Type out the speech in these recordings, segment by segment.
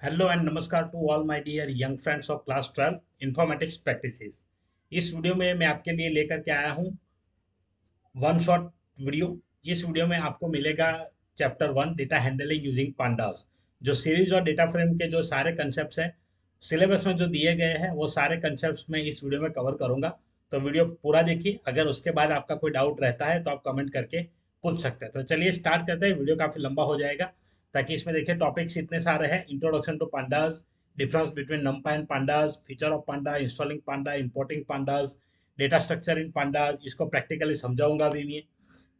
Hello and नमस्कार to all my dear young friends of class 12 informatics practices. इस video में मैं आपके लिए लेकर के आया हूँ वन शॉट वीडियो। इस वीडियो में आपको मिलेगा chapter 1 data handling using pandas. जो सीरीज और डेटा फ्रेम के जो सारे कंसेप्ट्स हैं सिलेबस में जो दिए गए हैं वो सारे कंसेप्ट्स मैं इस वीडियो में कवर करूंगा। तो वीडियो पूरा देखिए। अगर उसके बाद आपका कोई डाउट रहता है तो आप कमेंट करके पूछ सकते हैं। तो चलिए स्टार्ट करते हैं। वीडियो काफ़ी लंबा हो जाएगा ताकि इसमें देखिए टॉपिक्स इतने सारे हैं। Introduction to pandas, difference between numpy and pandas, feature of panda, installing panda, importing pandas, data structure in pandas, इसको प्रैक्टिकली समझाऊंगा भी मैं।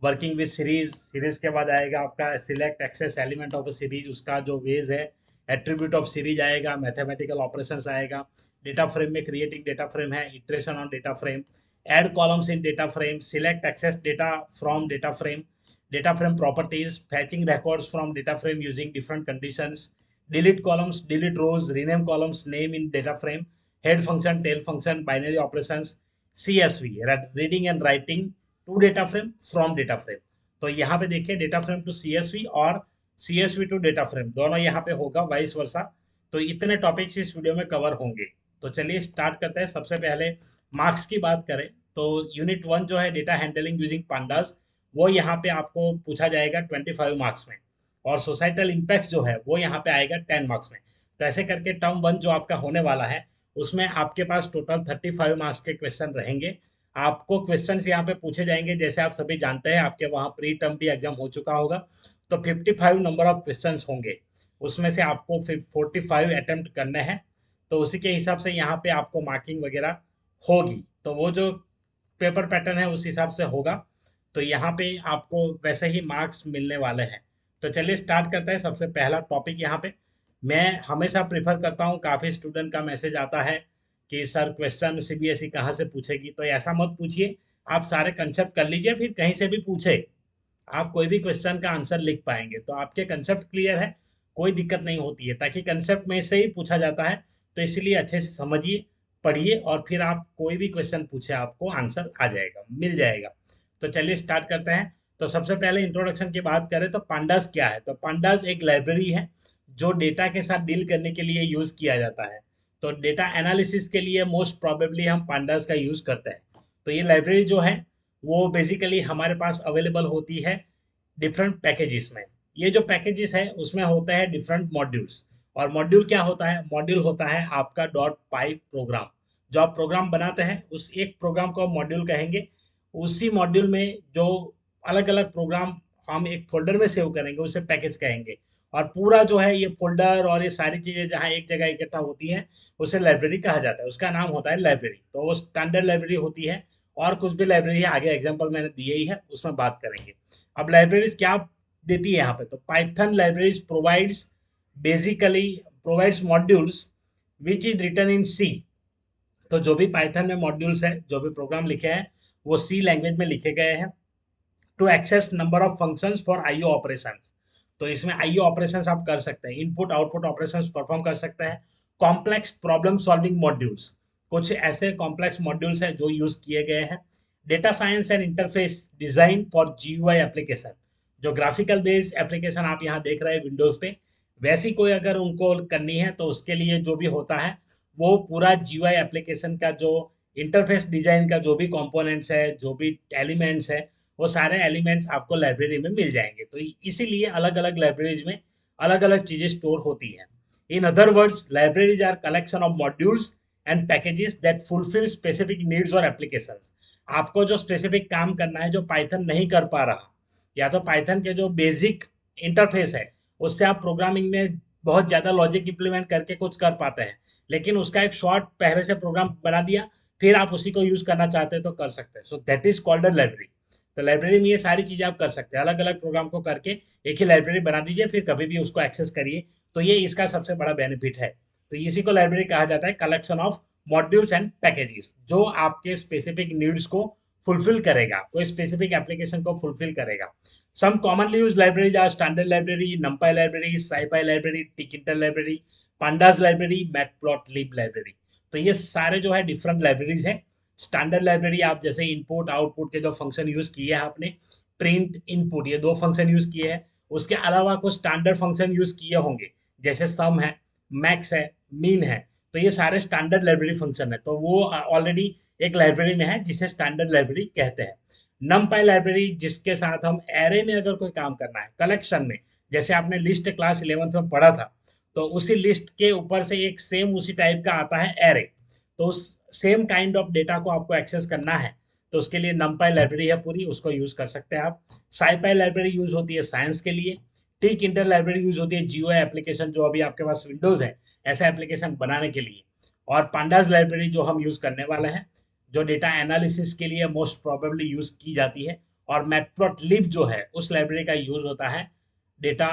वर्किंग विद सीरीज, सीरीज के बाद आएगा आपका select access element of a series, उसका जो वेज है। एट्रीब्यूट ऑफ सीरीज आएगा, मैथमेटिकल ऑपरेशंस आएगा। डेटा फ्रेम में क्रिएटिंग डेटा फ्रेम है, iteration on data frame, add columns in data frame, select access data from data frame, data frame properties, fetching records from data frame using different conditions, delete columns, delete rows, rename columns name in data frame, head function, tail function, binary operations, CSV, reading and writing to data frame from data frame। तो यहाँ पे देखिए data frame to CSV और CSV to data frame दोनों यहाँ पे होगा, vice versa. तो इतने टॉपिक्स इस वीडियो में कवर होंगे। तो चलिए स्टार्ट करते हैं। सबसे पहले मार्क्स की बात करें तो यूनिट 1 जो है डेटा हैंडलिंग यूजिंग पांडास, वो यहाँ पे आपको पूछा जाएगा 25 मार्क्स में। और सोसाइटल इम्पैक्ट जो है वो यहाँ पे आएगा 10 मार्क्स में। तो ऐसे करके टर्म 1 जो आपका होने वाला है उसमें आपके पास टोटल 35 मार्क्स के क्वेश्चन रहेंगे। आपको क्वेश्चन यहाँ पे पूछे जाएंगे, जैसे आप सभी जानते हैं आपके वहाँ प्री टर्म भी एग्जाम हो चुका होगा। तो 55 नंबर ऑफ क्वेश्चन होंगे, उसमें से आपको 45 अटेम्प्ट करने हैं। तो उसी के हिसाब से यहाँ पे आपको मार्किंग वगैरह होगी। तो वो जो पेपर पैटर्न है उस हिसाब से होगा। तो यहाँ पे आपको वैसे ही मार्क्स मिलने वाले हैं। तो चलिए स्टार्ट करते हैं। सबसे पहला टॉपिक यहाँ पे मैं हमेशा प्रीफर करता हूँ, काफ़ी स्टूडेंट का मैसेज आता है कि सर क्वेश्चन CBSE कहाँ से पूछेगी। तो ऐसा मत पूछिए, आप सारे कंसेप्ट कर लीजिए, फिर कहीं से भी पूछे आप कोई भी क्वेश्चन का आंसर लिख पाएंगे। तो आपके कंसेप्ट क्लियर है, कोई दिक्कत नहीं होती है, ताकि कंसेप्ट में से ही पूछा जाता है। तो इसलिए अच्छे से समझिए, पढ़िए और फिर आप कोई भी क्वेश्चन पूछे आपको आंसर आ जाएगा, मिल जाएगा। तो चलिए स्टार्ट करते हैं। तो सबसे पहले इंट्रोडक्शन की बात करें तो पांडास क्या है। तो पांडास एक लाइब्रेरी है जो डेटा के साथ डील करने के लिए यूज किया जाता है। तो डेटा एनालिसिस के लिए मोस्ट प्रोबेबली हम पांडास का यूज करते हैं। तो ये लाइब्रेरी जो है वो बेसिकली हमारे पास अवेलेबल होती है डिफरेंट पैकेजेस में। ये जो पैकेजेस है उसमें होता है डिफरेंट मॉड्यूल्स। और मॉड्यूल क्या होता है? मॉड्यूल होता है आपका डॉट पाई प्रोग्राम। जो आप प्रोग्राम बनाते हैं उस एक प्रोग्राम को मॉड्यूल कहेंगे। उसी मॉड्यूल में जो अलग अलग प्रोग्राम हम एक फोल्डर में सेव करेंगे उसे पैकेज कहेंगे। और पूरा जो है ये फोल्डर और ये सारी चीज़ें जहाँ एक जगह इकट्ठा होती हैं उसे लाइब्रेरी कहा जाता है। उसका नाम होता है लाइब्रेरी। तो वो स्टैंडर्ड लाइब्रेरी होती है। और कुछ भी लाइब्रेरी है, आगे एग्जाम्पल मैंने दिए ही है, उसमें बात करेंगे। अब लाइब्रेरीज क्या देती है यहाँ पे? तो Python libraries provides basically provides modules which is written in C. तो जो भी पाइथन में मॉड्यूल्स है, जो भी प्रोग्राम लिखे हैं वो सी लैंग्वेज में लिखे गए हैं to access number of functions for IO operations. तो इसमें आईओ ऑपरेशंस आप कर सकते हैं, इनपुट आउटपुट ऑपरेशंस परफॉर्म कर सकते हैं। कॉम्प्लेक्स प्रॉब्लम सॉल्विंग मॉड्यूल्स, कुछ ऐसे कॉम्प्लेक्स मॉड्यूल्स हैं जो यूज किए गए हैं। Data science and interface design for GUI application, जो ग्राफिकल बेस्ड एप्लीकेशन आप यहाँ देख रहे हैं विंडोज पे, वैसी कोई अगर उनको करनी है तो उसके लिए जो भी होता है वो पूरा जीयूआई एप्लीकेशन का जो इंटरफेस डिजाइन का जो भी कंपोनेंट्स है, जो भी एलिमेंट्स है, वो सारे एलिमेंट्स आपको लाइब्रेरी में मिल जाएंगे। तो इसीलिए अलग अलग लाइब्रेरीज में अलग अलग चीजें स्टोर होती हैं। In other words libraries are collection of modules and packages that fulfill specific needs और एप्लीकेशंस। आपको जो स्पेसिफिक काम करना है जो पाइथन नहीं कर पा रहा, या तो पाइथन के जो बेसिक इंटरफेस है उससे आप प्रोग्रामिंग में बहुत ज़्यादा लॉजिक इंप्लीमेंट करके कुछ कर पाते हैं, लेकिन उसका एक शॉर्ट पहले से प्रोग्राम बना दिया, फिर आप उसी को यूज करना चाहते हैं तो कर सकते हैं। So that is called a library. तो लाइब्रेरी में ये सारी चीज़ें आप कर सकते हैं, अलग अलग प्रोग्राम को करके एक ही लाइब्रेरी बना दीजिए, फिर कभी भी उसको एक्सेस करिए। तो ये इसका सबसे बड़ा बेनिफिट है। तो इसी को लाइब्रेरी कहा जाता है, collection of modules and packages, जो आपके स्पेसिफिक नीड्स को फुलफिल करेगा, कोई स्पेसिफिक एप्लीकेशन को फुलफिल करेगा। Some commonly use libraries are standard library, numpy library, scipy library, tkinter library, pandas library, matplotlib library. तो ये सारे जो है डिफरेंट लाइब्रेरीज हैं। स्टैंडर्ड लाइब्रेरी आप जैसे इनपुट आउटपुट के जो फंक्शन यूज किए हैं आपने, प्रिंट इनपुट, ये दो फंक्शन यूज किए हैं। उसके अलावा कुछ स्टैंडर्ड फंक्शन यूज किए होंगे, जैसे सम है, मैक्स है, मीन है। तो ये सारे स्टैंडर्ड लाइब्रेरी फंक्शन है, तो वो ऑलरेडी एक लाइब्रेरी में है जिसे स्टैंडर्ड लाइब्रेरी कहते हैं। नमपाई लाइब्रेरी जिसके साथ हम एरे में अगर कोई काम करना है, कलेक्शन में, जैसे आपने लिस्ट क्लास 11th में पढ़ा था, तो उसी लिस्ट के ऊपर से एक सेम उसी टाइप का आता है एरे। तो उस सेम काइंड ऑफ डेटा को आपको एक्सेस करना है, तो उसके लिए नमपाई लाइब्रेरी है पूरी, उसको यूज कर सकते हैं आप। साइपाई लाइब्रेरी यूज होती है साइंस के लिए। टिक इंटर लाइब्रेरी यूज होती है जियो एप्लीकेशन, जो अभी आपके पास विंडोज है ऐसा एप्लीकेशन बनाने के लिए। और पांडास लाइब्रेरी जो हम यूज करने वाले हैं, जो डेटा एनालिसिस के लिए मोस्ट प्रोबेबली यूज की जाती है। और मैटप्लॉटलिब जो है उस लाइब्रेरी का यूज होता है डेटा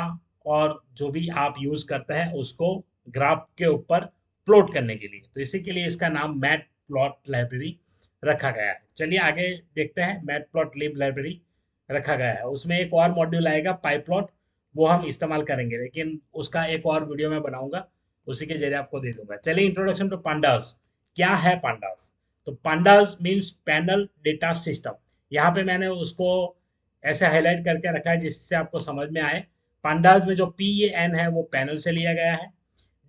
और जो भी आप यूज करते हैं उसको ग्राफ के ऊपर प्लॉट करने के लिए। तो इसी के लिए इसका नाम मैट प्लॉट लाइब्रेरी रखा गया है। चलिए आगे देखते हैं। मैट प्लॉट लिब लाइब्रेरी रखा गया है, उसमें एक और मॉड्यूल आएगा पाईप्लॉट, वो हम इस्तेमाल करेंगे, लेकिन उसका एक और वीडियो मैं बनाऊंगा, उसी के जरिए आपको दे दूंगा। चलिए इंट्रोडक्शन टू पांडास। क्या है पांडास? तो pandas means panel data system. यहाँ पे मैंने उसको ऐसे हाईलाइट करके रखा है जिससे आपको समझ में आए। पांडास में जो पी ए एन है वो पैनल से लिया गया है,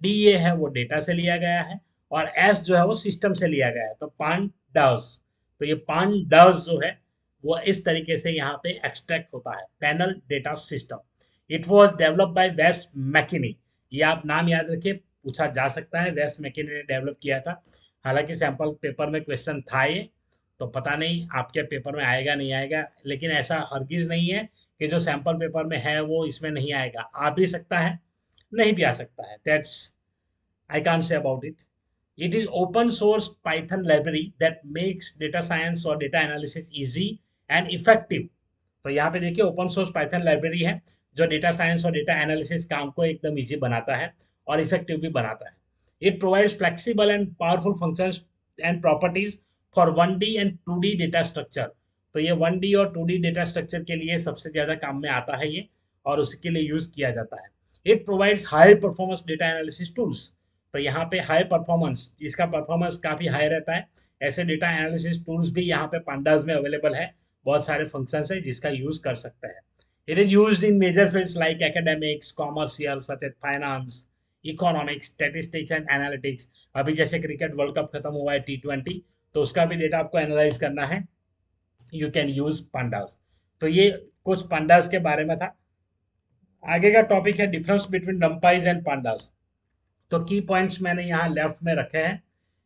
डी ए है वो डेटा से लिया गया है, और एस जो है वो सिस्टम से लिया गया है। तो पांडास, तो ये पांडास जो है वो इस तरीके से यहाँ पे एक्सट्रैक्ट होता है, panel data system. It was develop by Wes McKinney. ये आप नाम याद रखिए, पूछा जा सकता है, वेस्ट मैकिनी ने डेवलप किया था। हालांकि सैंपल पेपर में क्वेश्चन था ये, तो पता नहीं आपके पेपर में आएगा नहीं आएगा, लेकिन ऐसा हरगिज नहीं है कि जो सैंपल पेपर में है वो इसमें नहीं आएगा। आ भी सकता है, नहीं भी आ सकता है, that's I can't say about it. It is open source Python library that makes data science और data analysis easy and effective. तो यहाँ पे देखिए ओपन सोर्स पाइथन लाइब्रेरी है जो डेटा साइंस और डेटा एनालिसिस काम को एकदम इजी बनाता है और इफेक्टिव भी बनाता है। It provides flexible and powerful functions and properties for 1D and 2D data structure. तो ये 1D और 2D डेटा स्ट्रक्चर के लिए सबसे ज़्यादा काम में आता है ये, और उसके लिए यूज़ किया जाता है। It provides high performance data analysis tools. तो यहाँ पे हाई परफॉर्मेंस, इसका परफॉर्मेंस काफ़ी हाई रहता है। ऐसे डेटा एनालिसिस टूल्स भी यहाँ पे पांडास में अवेलेबल है, बहुत सारे फंक्शंस है जिसका यूज कर सकते हैं। It is used in major fields like academics, commercial such as finance, economics, statistics and analytics. अभी जैसे क्रिकेट वर्ल्ड कप खत्म हुआ है T20, तो उसका भी डेटा आपको एनालाइज करना है, यू कैन यूज पांडास। तो ये कुछ पांडास के बारे में था। आगे का टॉपिक है डिफरेंस बिटवीन नमपाइज एंड पांडास। तो की पॉइंट्स मैंने यहाँ लेफ्ट में रखे हैं,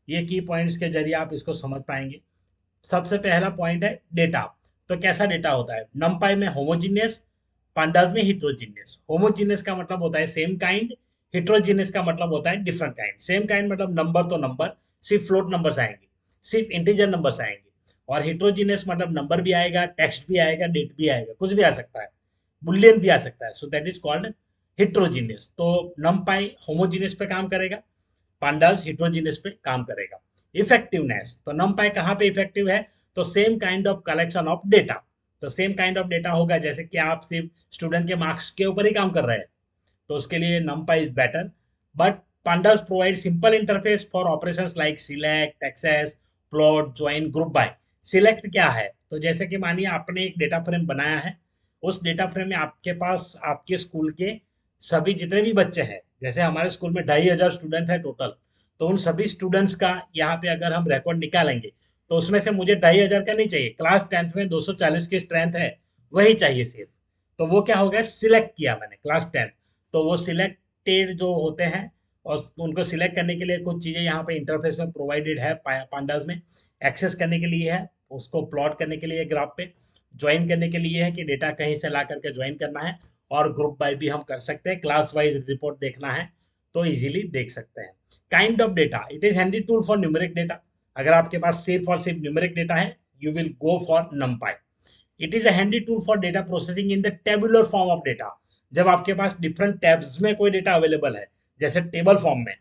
ये की पॉइंट्स के जरिए आप इसको समझ पाएंगे। सबसे पहला पॉइंट है डेटा। तो कैसा डेटा होता है? नमपाई में होमोजीनियस, पांडास में हिट्रोजीनियस। होमोजीनियस का मतलब होता है सेम काइंड, हिट्रोजीनियस का मतलब होता है डिफरेंट काइंड। सेम काइंड मतलब नंबर तो नंबर, सिर्फ फ्लोट नंबर्स आएंगे, सिर्फ इंटीजर नंबर्स आएंगे। और हिट्रोजीनियस मतलब नंबर भी आएगा, टेक्स्ट भी आएगा, डेट भी आएगा, कुछ भी आ सकता है, बुलियन भी आ सकता है। So that is called heterogeneous. तो नमपाई होमोजीनियस पे काम करेगा, पांडास हिट्रोजीनियस पे काम करेगा। इफेक्टिवनेस, तो नमपाई कहाँ पे इफेक्टिव है? तो same kind of collection of data. तो सेम काइंड ऑफ डेटा होगा, जैसे कि आप सिर्फ स्टूडेंट के मार्क्स के ऊपर ही काम कर रहे हैं, तो उसके लिए numpy is better. But pandas provide simple interface for operations like select, access, plot, join, group by. Select क्या है? तो जैसे कि मानिए आपने एक डेटा फ्रेम बनाया है, उस डेटा फ्रेम में आपके पास आपके स्कूल के सभी जितने भी बच्चे हैं, जैसे हमारे स्कूल में 2,500 स्टूडेंट है टोटल, तो उन सभी स्टूडेंट्स का यहाँ पे अगर हम रिकॉर्ड निकालेंगे, तो उसमें से मुझे 2,500 का नहीं चाहिए, क्लास 10th में 240 की स्ट्रेंथ है, वही चाहिए सिर्फ। तो वो क्या हो गया? सिलेक्ट किया मैंने क्लास 10, तो वो सिलेक्टेड जो होते हैं, और उनको सिलेक्ट करने के लिए कुछ चीज़ें यहाँ पे इंटरफेस में प्रोवाइडेड है पांडास में। एक्सेस करने के लिए है, उसको प्लॉट करने के लिए ग्राफ पे, ज्वाइन करने के लिए है कि डेटा कहीं से ला करके ज्वाइन करना है, और ग्रुप बाय भी हम कर सकते हैं, क्लास वाइज रिपोर्ट देखना है तो इजीली देख सकते हैं। Kind of data, it is handy tool for numeric data. अगर आपके पास सिर्फ और सिर्फ न्यूमेरिक डेटा है, you will go for numpy. It is a handy tool for data processing in the tabular form of data. जब आपके पास different tabs में कोई डेटा अवेलेबल है, जैसे टेबल फॉर्म में,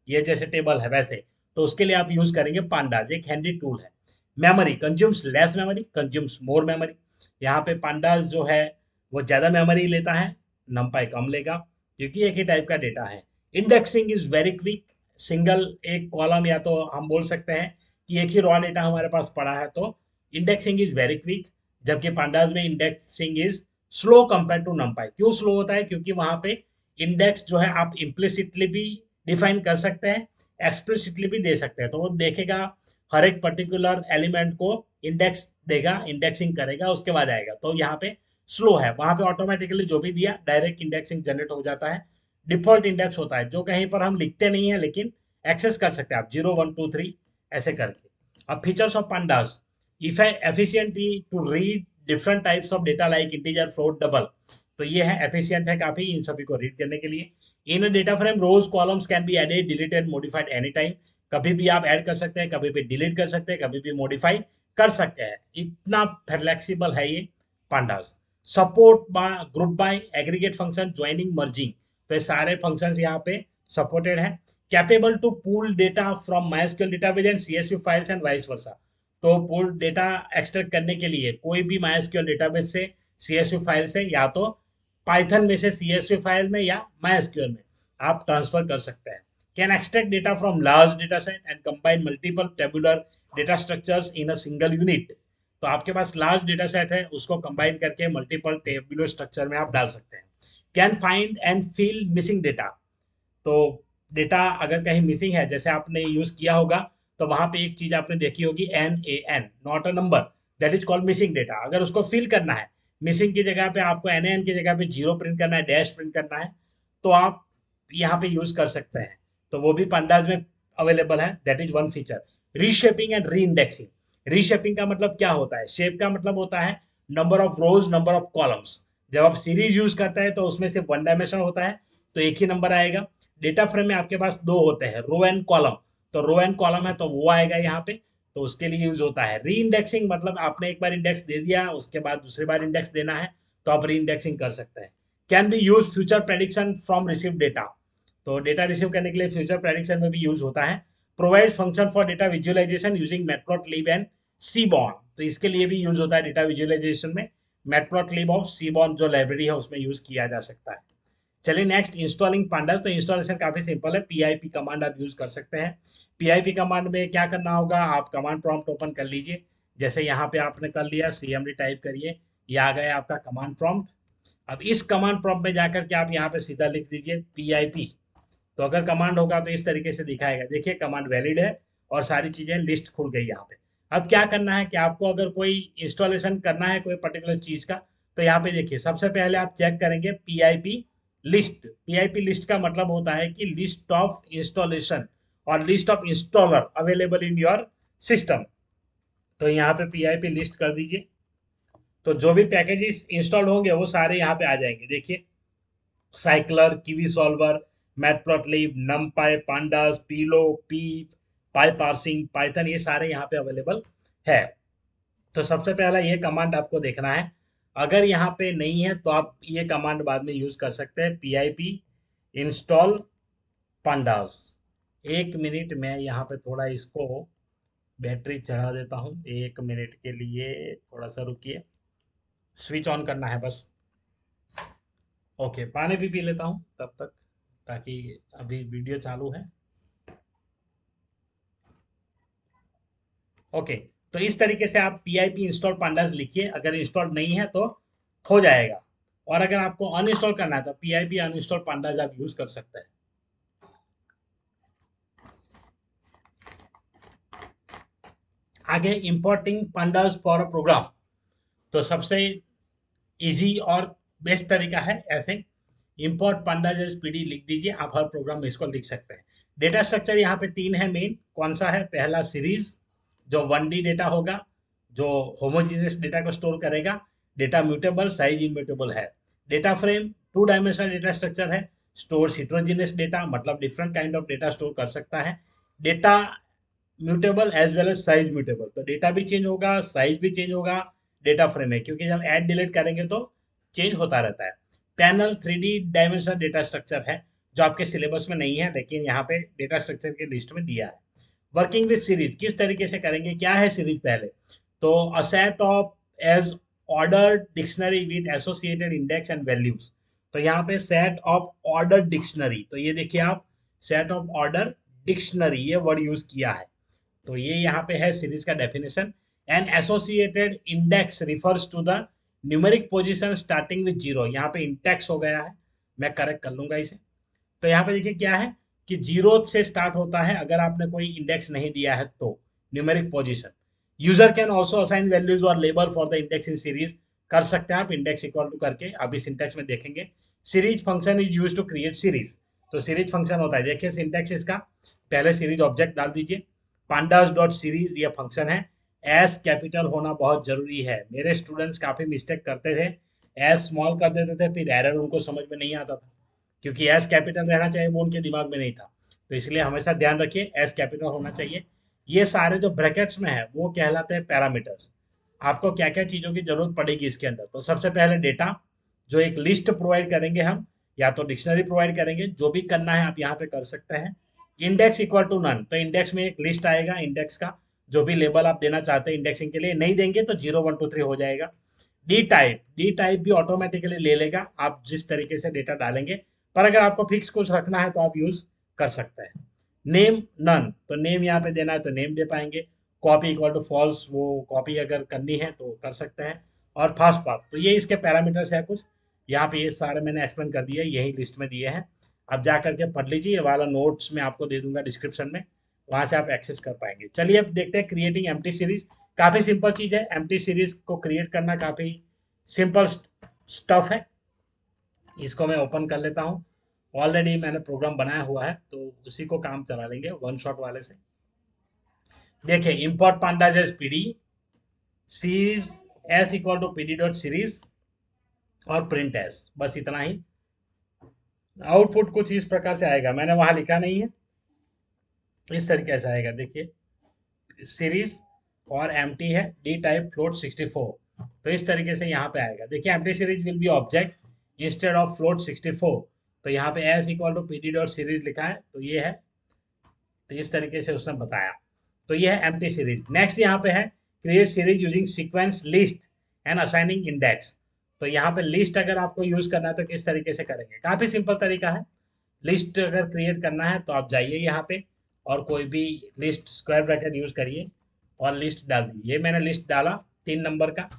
ये जैसे टेबल है वैसे, तो उसके लिए आप यूज करेंगे पांडास, एक हैंडी टूल है। Memory, consumes less memory, consumes मोर मेमोरी। यहाँ पे पांडास जो है वो ज्यादा मेमोरी लेता है, numpy कम लेगा, क्योंकि एक ही टाइप का डेटा है। Indexing is very quick, single एक कॉलम, या तो हम बोल सकते हैं कि एक ही रॉ डेटा हमारे पास पड़ा है, तो इंडेक्सिंग इज वेरी क्विक। जबकि पांडास में indexing is slow compare to numpy। क्यों स्लो होता है? क्योंकि वहां पे इंडेक्स जो है आप इम्प्लिसिटली भी डिफाइन कर सकते हैं, एक्सप्लिसिटली भी दे सकते हैं। तो वो देखेगा, हर एक पर्टिकुलर एलिमेंट को इंडेक्स देगा, इंडेक्सिंग करेगा, उसके बाद आएगा। तो यहाँ पे स्लो है, वहां पे ऑटोमेटिकली जो भी दिया डायरेक्ट इंडेक्सिंग जनरेट हो जाता है। डिफॉल्ट इंडेक्स होता है जो कहीं पर हम लिखते नहीं है लेकिन एक्सेस कर सकते हैं आप, 0 1 2 3 ऐसे करके। अब features of pandas, if efficiently to read different types of data like integer, float, double। तो ये है एफिशिएंट है काफी इन सभी को रीड करने के लिए। In data frame rows columns can be added, deleted, modified any time. कभी भी आप ऐड कर सकते हैं, कभी भी डिलीट कर सकते हैं, कभी भी मॉडिफाई कर सकते हैं। इतना फ्लेक्सिबल है ये pandas। Support by group by aggregate function, joining, merging, तो ये सारे फंक्शंस यहाँ पे सपोर्टेड है। Capable to pull data from MySQL database and CSV files and vice versa. तो पूल डेटा एक्सट्रैक्ट करने के लिए कोई भी MySQL डेटाबेस से, CSV फाइल से, या तो पाइथन में से CSV फाइल में या MySQL में आप ट्रांसफर कर सकते हैं। Can extract data from large data set and combine multiple tabular data structures in a single unit. तो आपके पास लार्ज डेटा सेट है, उसको कंबाइन करके मल्टीपल टेबुलर स्ट्रक्चर में आप डाल सकते हैं। Can find and fill missing data. तो डेटा अगर कहीं मिसिंग है, जैसे आपने यूज किया होगा, तो वहां पे एक चीज आपने देखी होगी, NaN, not a number, that is called missing data. अगर उसको फिल करना है, मिसिंग की जगह पे आपको NaN की जगह पे जीरो प्रिंट करना है, डैश प्रिंट करना है, तो आप यहाँ पे यूज कर सकते हैं। तो वो भी pandas में अवेलेबल है, that is one feature. Reshaping and re indexing. Reshaping का मतलब क्या होता है? शेप का मतलब होता है number of rose, number of columns. जब आप सीरीज यूज करते हैं तो उसमें सिर्फ वन डायमेंशन होता है, तो एक ही नंबर आएगा। डेटा फ्रेम में आपके पास दो होते हैं, रो एंड कॉलम। तो रो एंड कॉलम है तो वो आएगा यहाँ पे, तो उसके लिए यूज होता है। री इंडेक्सिंग मतलब आपने एक बार इंडेक्स दे दिया, उसके बाद दूसरी बार इंडेक्स देना है, तो आप री इंडेक्सिंग कर सकते हैं। Can be use future prediction from receive data. तो डेटा रिसीव करने के लिए फ्यूचर प्रेडिक्शन में भी यूज होता है। Provide function for data visualization using Matplotlib and Seaborn. तो इसके लिए भी यूज होता है डेटा विजुअलाइजेशन में, मैटप्लॉटलिब और सीबॉर्न जो लाइब्रेरी है उसमें यूज किया जा सकता है। चलिए नेक्स्ट, इंस्टॉलिंग pandas। तो इंस्टॉलेशन काफी सिंपल है, पीआईपी कमांड आप यूज कर सकते हैं। पीआईपी कमांड में क्या करना होगा, आप कमांड प्रॉम्प्ट ओपन कर लीजिए। जैसे यहाँ पे आपने कर लिया, CMD टाइप करिए, ये आ गया आपका कमांड प्रॉम्प्ट। अब इस कमांड प्रॉम्प्ट में जाकर के आप यहाँ पे सीधा लिख दीजिए पीआईपी। तो अगर कमांड होगा तो इस तरीके से दिखाएगा, देखिए कमांड वैलिड है और सारी चीजें लिस्ट खुल गई यहाँ पे। अब क्या करना है कि आपको अगर कोई इंस्टॉलेशन करना है कोई पर्टिकुलर चीज का, तो यहाँ पे देखिए सबसे पहले आप चेक करेंगे पीआईपी लिस्ट। पीआईपी लिस्ट का मतलब होता है कि लिस्ट ऑफ इंस्टॉलेशन और list of installer available in your system. तो यहाँ पे पीआईपी लिस्ट कर दीजिए, तो जो भी पैकेजेस इंस्टॉल होंगे वो सारे यहाँ पे आ जाएंगे। देखिए, cycler, kiwisolver, matplotlib, numpy, pandas, pillow, pip, pyparsing, Python, ये सारे यहाँ पे अवेलेबल है। तो सबसे पहला ये कमांड आपको देखना है। अगर यहाँ पे नहीं है तो आप ये कमांड बाद में यूज कर सकते हैं, pip इंस्टॉल pandas। एक मिनट, मैं यहाँ पे थोड़ा इसको बैटरी चढ़ा देता हूँ, एक मिनट के लिए थोड़ा सा रुकिए, स्विच ऑन करना है बस। ओके, पानी भी पी लेता हूँ तब तक, ताकि अभी वीडियो चालू है। ओके, तो इस तरीके से आप pip इंस्टॉल pandas लिखिए, अगर इंस्टॉल नहीं है तो हो जाएगा। और अगर आपको अनइंस्टॉल करना है तो pip अनइंस्टॉल pandas आप यूज कर सकते हैं। आगे, importing pandas for a program. तो सबसे इजी और बेस्ट तरीका है ऐसे, इंपोर्ट pandas एज पीडी लिख दीजिए, आप हर प्रोग्राम में इसको लिख सकते हैं। डेटा स्ट्रक्चर यहाँ पे तीन है मेन। कौन सा है? पहला सीरीज, जो 1D डेटा होगा, जो होमोजीनियस डेटा को स्टोर करेगा। डेटा म्यूटेबल, साइज इम्यूटेबल है। Data frame 2 dimensional data structure है, स्टोर हिट्रोजीनियस डेटा, मतलब different kind of data store कर सकता है। Data mutable as well as size mutable, तो डेटा भी चेंज होगा, साइज भी चेंज होगा। डेटा फ्रेम है क्योंकि जब ऐड डिलीट करेंगे तो चेंज होता रहता है। Panel 3D dimensional data structure है, जो आपके सिलेबस में नहीं है लेकिन यहाँ पे डेटा स्ट्रक्चर के लिस्ट में दिया है। वर्किंग विद सीरीज किस तरीके से करेंगे, क्या है सीरीज पहले, तो a set of as order dictionary with associated index and values. तो यहाँ पे सेट ऑफ ऑर्डर डिक्शनरी, तो ये देखिए आप, सेट ऑफ ऑर्डर डिक्शनरी ये वर्ड यूज किया है। तो ये यहाँ पे है सीरीज का definition. An associated index refers to the numeric position starting with zero. यहाँ पे इंडेक्स हो गया है, मैं करेक्ट कर लूंगा इसे। तो यहाँ पे देखिए क्या है कि जीरो से स्टार्ट होता है अगर आपने कोई इंडेक्स नहीं दिया है तो numeric position. User can also assign values और label for the index in series. कर सकते हैं आप इंडेक्स इक्वल टू करके, अभी सिंटेक्स में देखेंगे। Series function is use to create series. तो सीरीज फंक्शन होता है, देखिए सिंटेक्स इसका, पहले सीरीज ऑब्जेक्ट डाल दीजिए, पांडास डॉट सीरीज ये फंक्शन है। एस कैपिटल होना बहुत जरूरी है, मेरे स्टूडेंट्स काफी मिस्टेक करते थे, एस स्मॉल कर देते थे, फिर एरर उनको समझ में नहीं आता था, क्योंकि एस कैपिटल रहना चाहिए वो उनके दिमाग में नहीं था। तो इसलिए हमेशा ध्यान रखिए एस कैपिटल होना चाहिए। ये सारे जो ब्रैकेट्स में है वो कहलाते हैं पैरामीटर्स। आपको क्या क्या चीज़ों की जरूरत पड़ेगी इसके अंदर, तो सबसे पहले डेटा, जो एक लिस्ट प्रोवाइड करेंगे हम, या तो डिक्शनरी प्रोवाइड करेंगे, जो भी करना है आप यहाँ पे कर सकते हैं। इंडेक्स इक्वल टू नन, तो इंडेक्स में एक लिस्ट आएगा इंडेक्स का, जो भी लेबल आप देना चाहते हैं इंडेक्सिंग के लिए, नहीं देंगे तो 0 1 2 3 हो जाएगा। डी टाइप भी ऑटोमेटिकली ले लेगा आप जिस तरीके से डेटा डालेंगे, पर अगर आपको फिक्स कुछ रखना है तो आप यूज कर सकते हैं। नेम नन, तो नेम यहाँ पे देना है तो नेम दे पाएंगे। कॉपी इक्वल टू फॉल्स, वो कॉपी अगर करनी है तो कर सकते हैं। और फास्ट पाथ, तो ये इसके पैरामीटर्स है कुछ, यहाँ पे ये सारे मैंने एक्सप्लेन कर दिया, यही लिस्ट में दिए हैं। अब जा करके पढ़ लीजिए, ये वाला नोट्स में आपको दे दूंगा डिस्क्रिप्शन में, वहां से आप एक्सेस कर पाएंगे। चलिए अब देखते हैं क्रिएटिंग एम्प्टी सीरीज। काफी सिंपल चीज है, एम्प्टी सीरीज को क्रिएट करना काफी सिंपल स्टफ है। इसको मैं ओपन कर लेता हूँ, ऑलरेडी मैंने प्रोग्राम बनाया हुआ है तो उसी को काम चला लेंगे वन शॉट वाले से। देखिए import pandas as PD series S equal to PD dot series और प्रिंट एस, बस इतना ही। आउटपुट कुछ इस प्रकार से आएगा, मैंने वहां लिखा नहीं है, इस तरीके से आएगा। देखिए सीरीज और एम्प्टी है, डी टाइप फ्लोट 64, तो इस तरीके से यहाँ पे आएगा। देखिए empty series will be object instead of float 64, तो यहाँ पे S equal to PD dot series लिखा है, तो ये है, तो इस तरीके से उसने बताया। तो ये है एम्प्टी सीरीज। नेक्स्ट यहाँ पे है create series using sequence list and assigning index. तो यहाँ पे लिस्ट अगर आपको यूज करना है तो किस तरीके से करेंगे, काफी सिंपल तरीका है। लिस्ट अगर क्रिएट करना है तो आप जाइए यहाँ पे और कोई भी लिस्ट स्क्वायर ब्रैकेट यूज करिए और लिस्ट डाल दीजिए। ये मैंने लिस्ट डाला 3 नंबर का,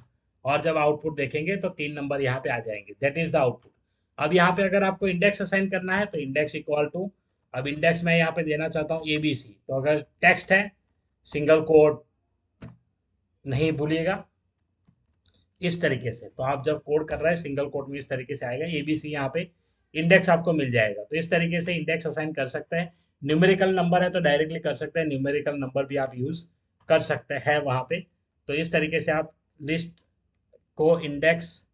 और जब आउटपुट देखेंगे तो 3 नंबर यहाँ पे आ जाएंगे, दैट इज द आउटपुट। अब यहाँ पे अगर आपको इंडेक्स असाइन करना है तो इंडेक्स इक्वल टू, अब इंडेक्स मैं यहाँ पे देना चाहता हूँ ABC, तो अगर टेक्स्ट है सिंगल कोड नहीं भूलिएगा, इस तरीके से। तो आप जब कोड कर रहे हैं सिंगल कोड में इस तरीके से आएगा ABC, यहाँ पे इंडेक्स आपको मिल जाएगा। तो इस तरीके से इंडेक्स असाइन कर सकते हैं। न्यूमेरिकल नंबर है तो डायरेक्टली कर सकते हैं, न्यूमेरिकल नंबर भी आप यूज कर सकते हैं वहाँ पे। तो इस तरीके से आप लिस्ट को इंडेक्स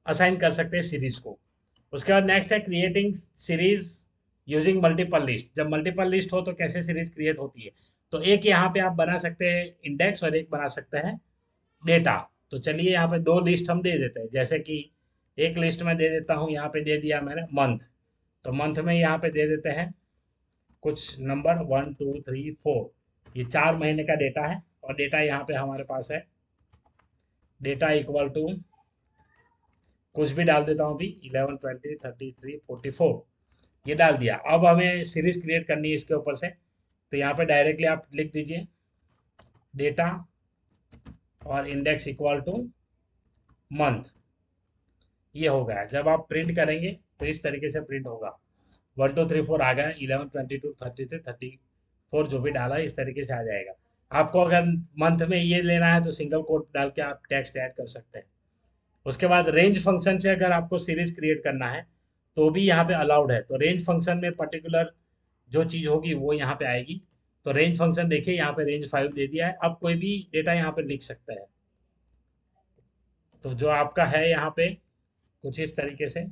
असाइन कर सकते हैं सीरीज को। उसके बाद नेक्स्ट है creating series using multiple list. जब मल्टीपल लिस्ट हो तो कैसे सीरीज क्रिएट होती है, तो एक यहाँ पे आप बना सकते हैं इंडेक्स और एक बना सकते हैं डेटा। तो चलिए यहाँ पे 2 लिस्ट हम दे देते हैं, जैसे कि एक लिस्ट में दे देता हूँ, यहाँ पे दे दिया मैंने मंथ, तो मंथ में यहाँ पे दे देते हैं कुछ नंबर 1 2 3 4, ये 4 महीने का डेटा है। और डेटा यहाँ पे हमारे पास है, डेटा इक्वल टू कुछ भी डाल देता हूँ अभी, 11 20 33 44, ये डाल दिया। अब हमें सीरीज क्रिएट करनी है इसके ऊपर से, तो यहाँ पे डायरेक्टली आप लिख दीजिए डेटा और इंडेक्स इक्वल टू मंथ, ये हो गया। जब आप प्रिंट करेंगे तो इस तरीके से प्रिंट होगा, 1 2 3 4 आ गया, 11 22 33 34 जो भी डाला इस तरीके से आ जाएगा। आपको अगर मंथ में ये लेना है तो सिंगल कोट डाल के आप टेक्स्ट ऐड कर सकते हैं। उसके बाद रेंज फंक्शन से अगर आपको सीरीज क्रिएट करना है तो भी यहाँ पे अलाउड है। तो रेंज फंक्शन में पर्टिकुलर जो चीज़ होगी वो यहाँ पे आएगी। तो रेंज फंक्शन देखिए यहाँ पे रेंज 5 दे दिया है, अब कोई भी डेटा यहाँ पे लिख सकता है। तो जो आपका है यहाँ पे कुछ इस तरीके से,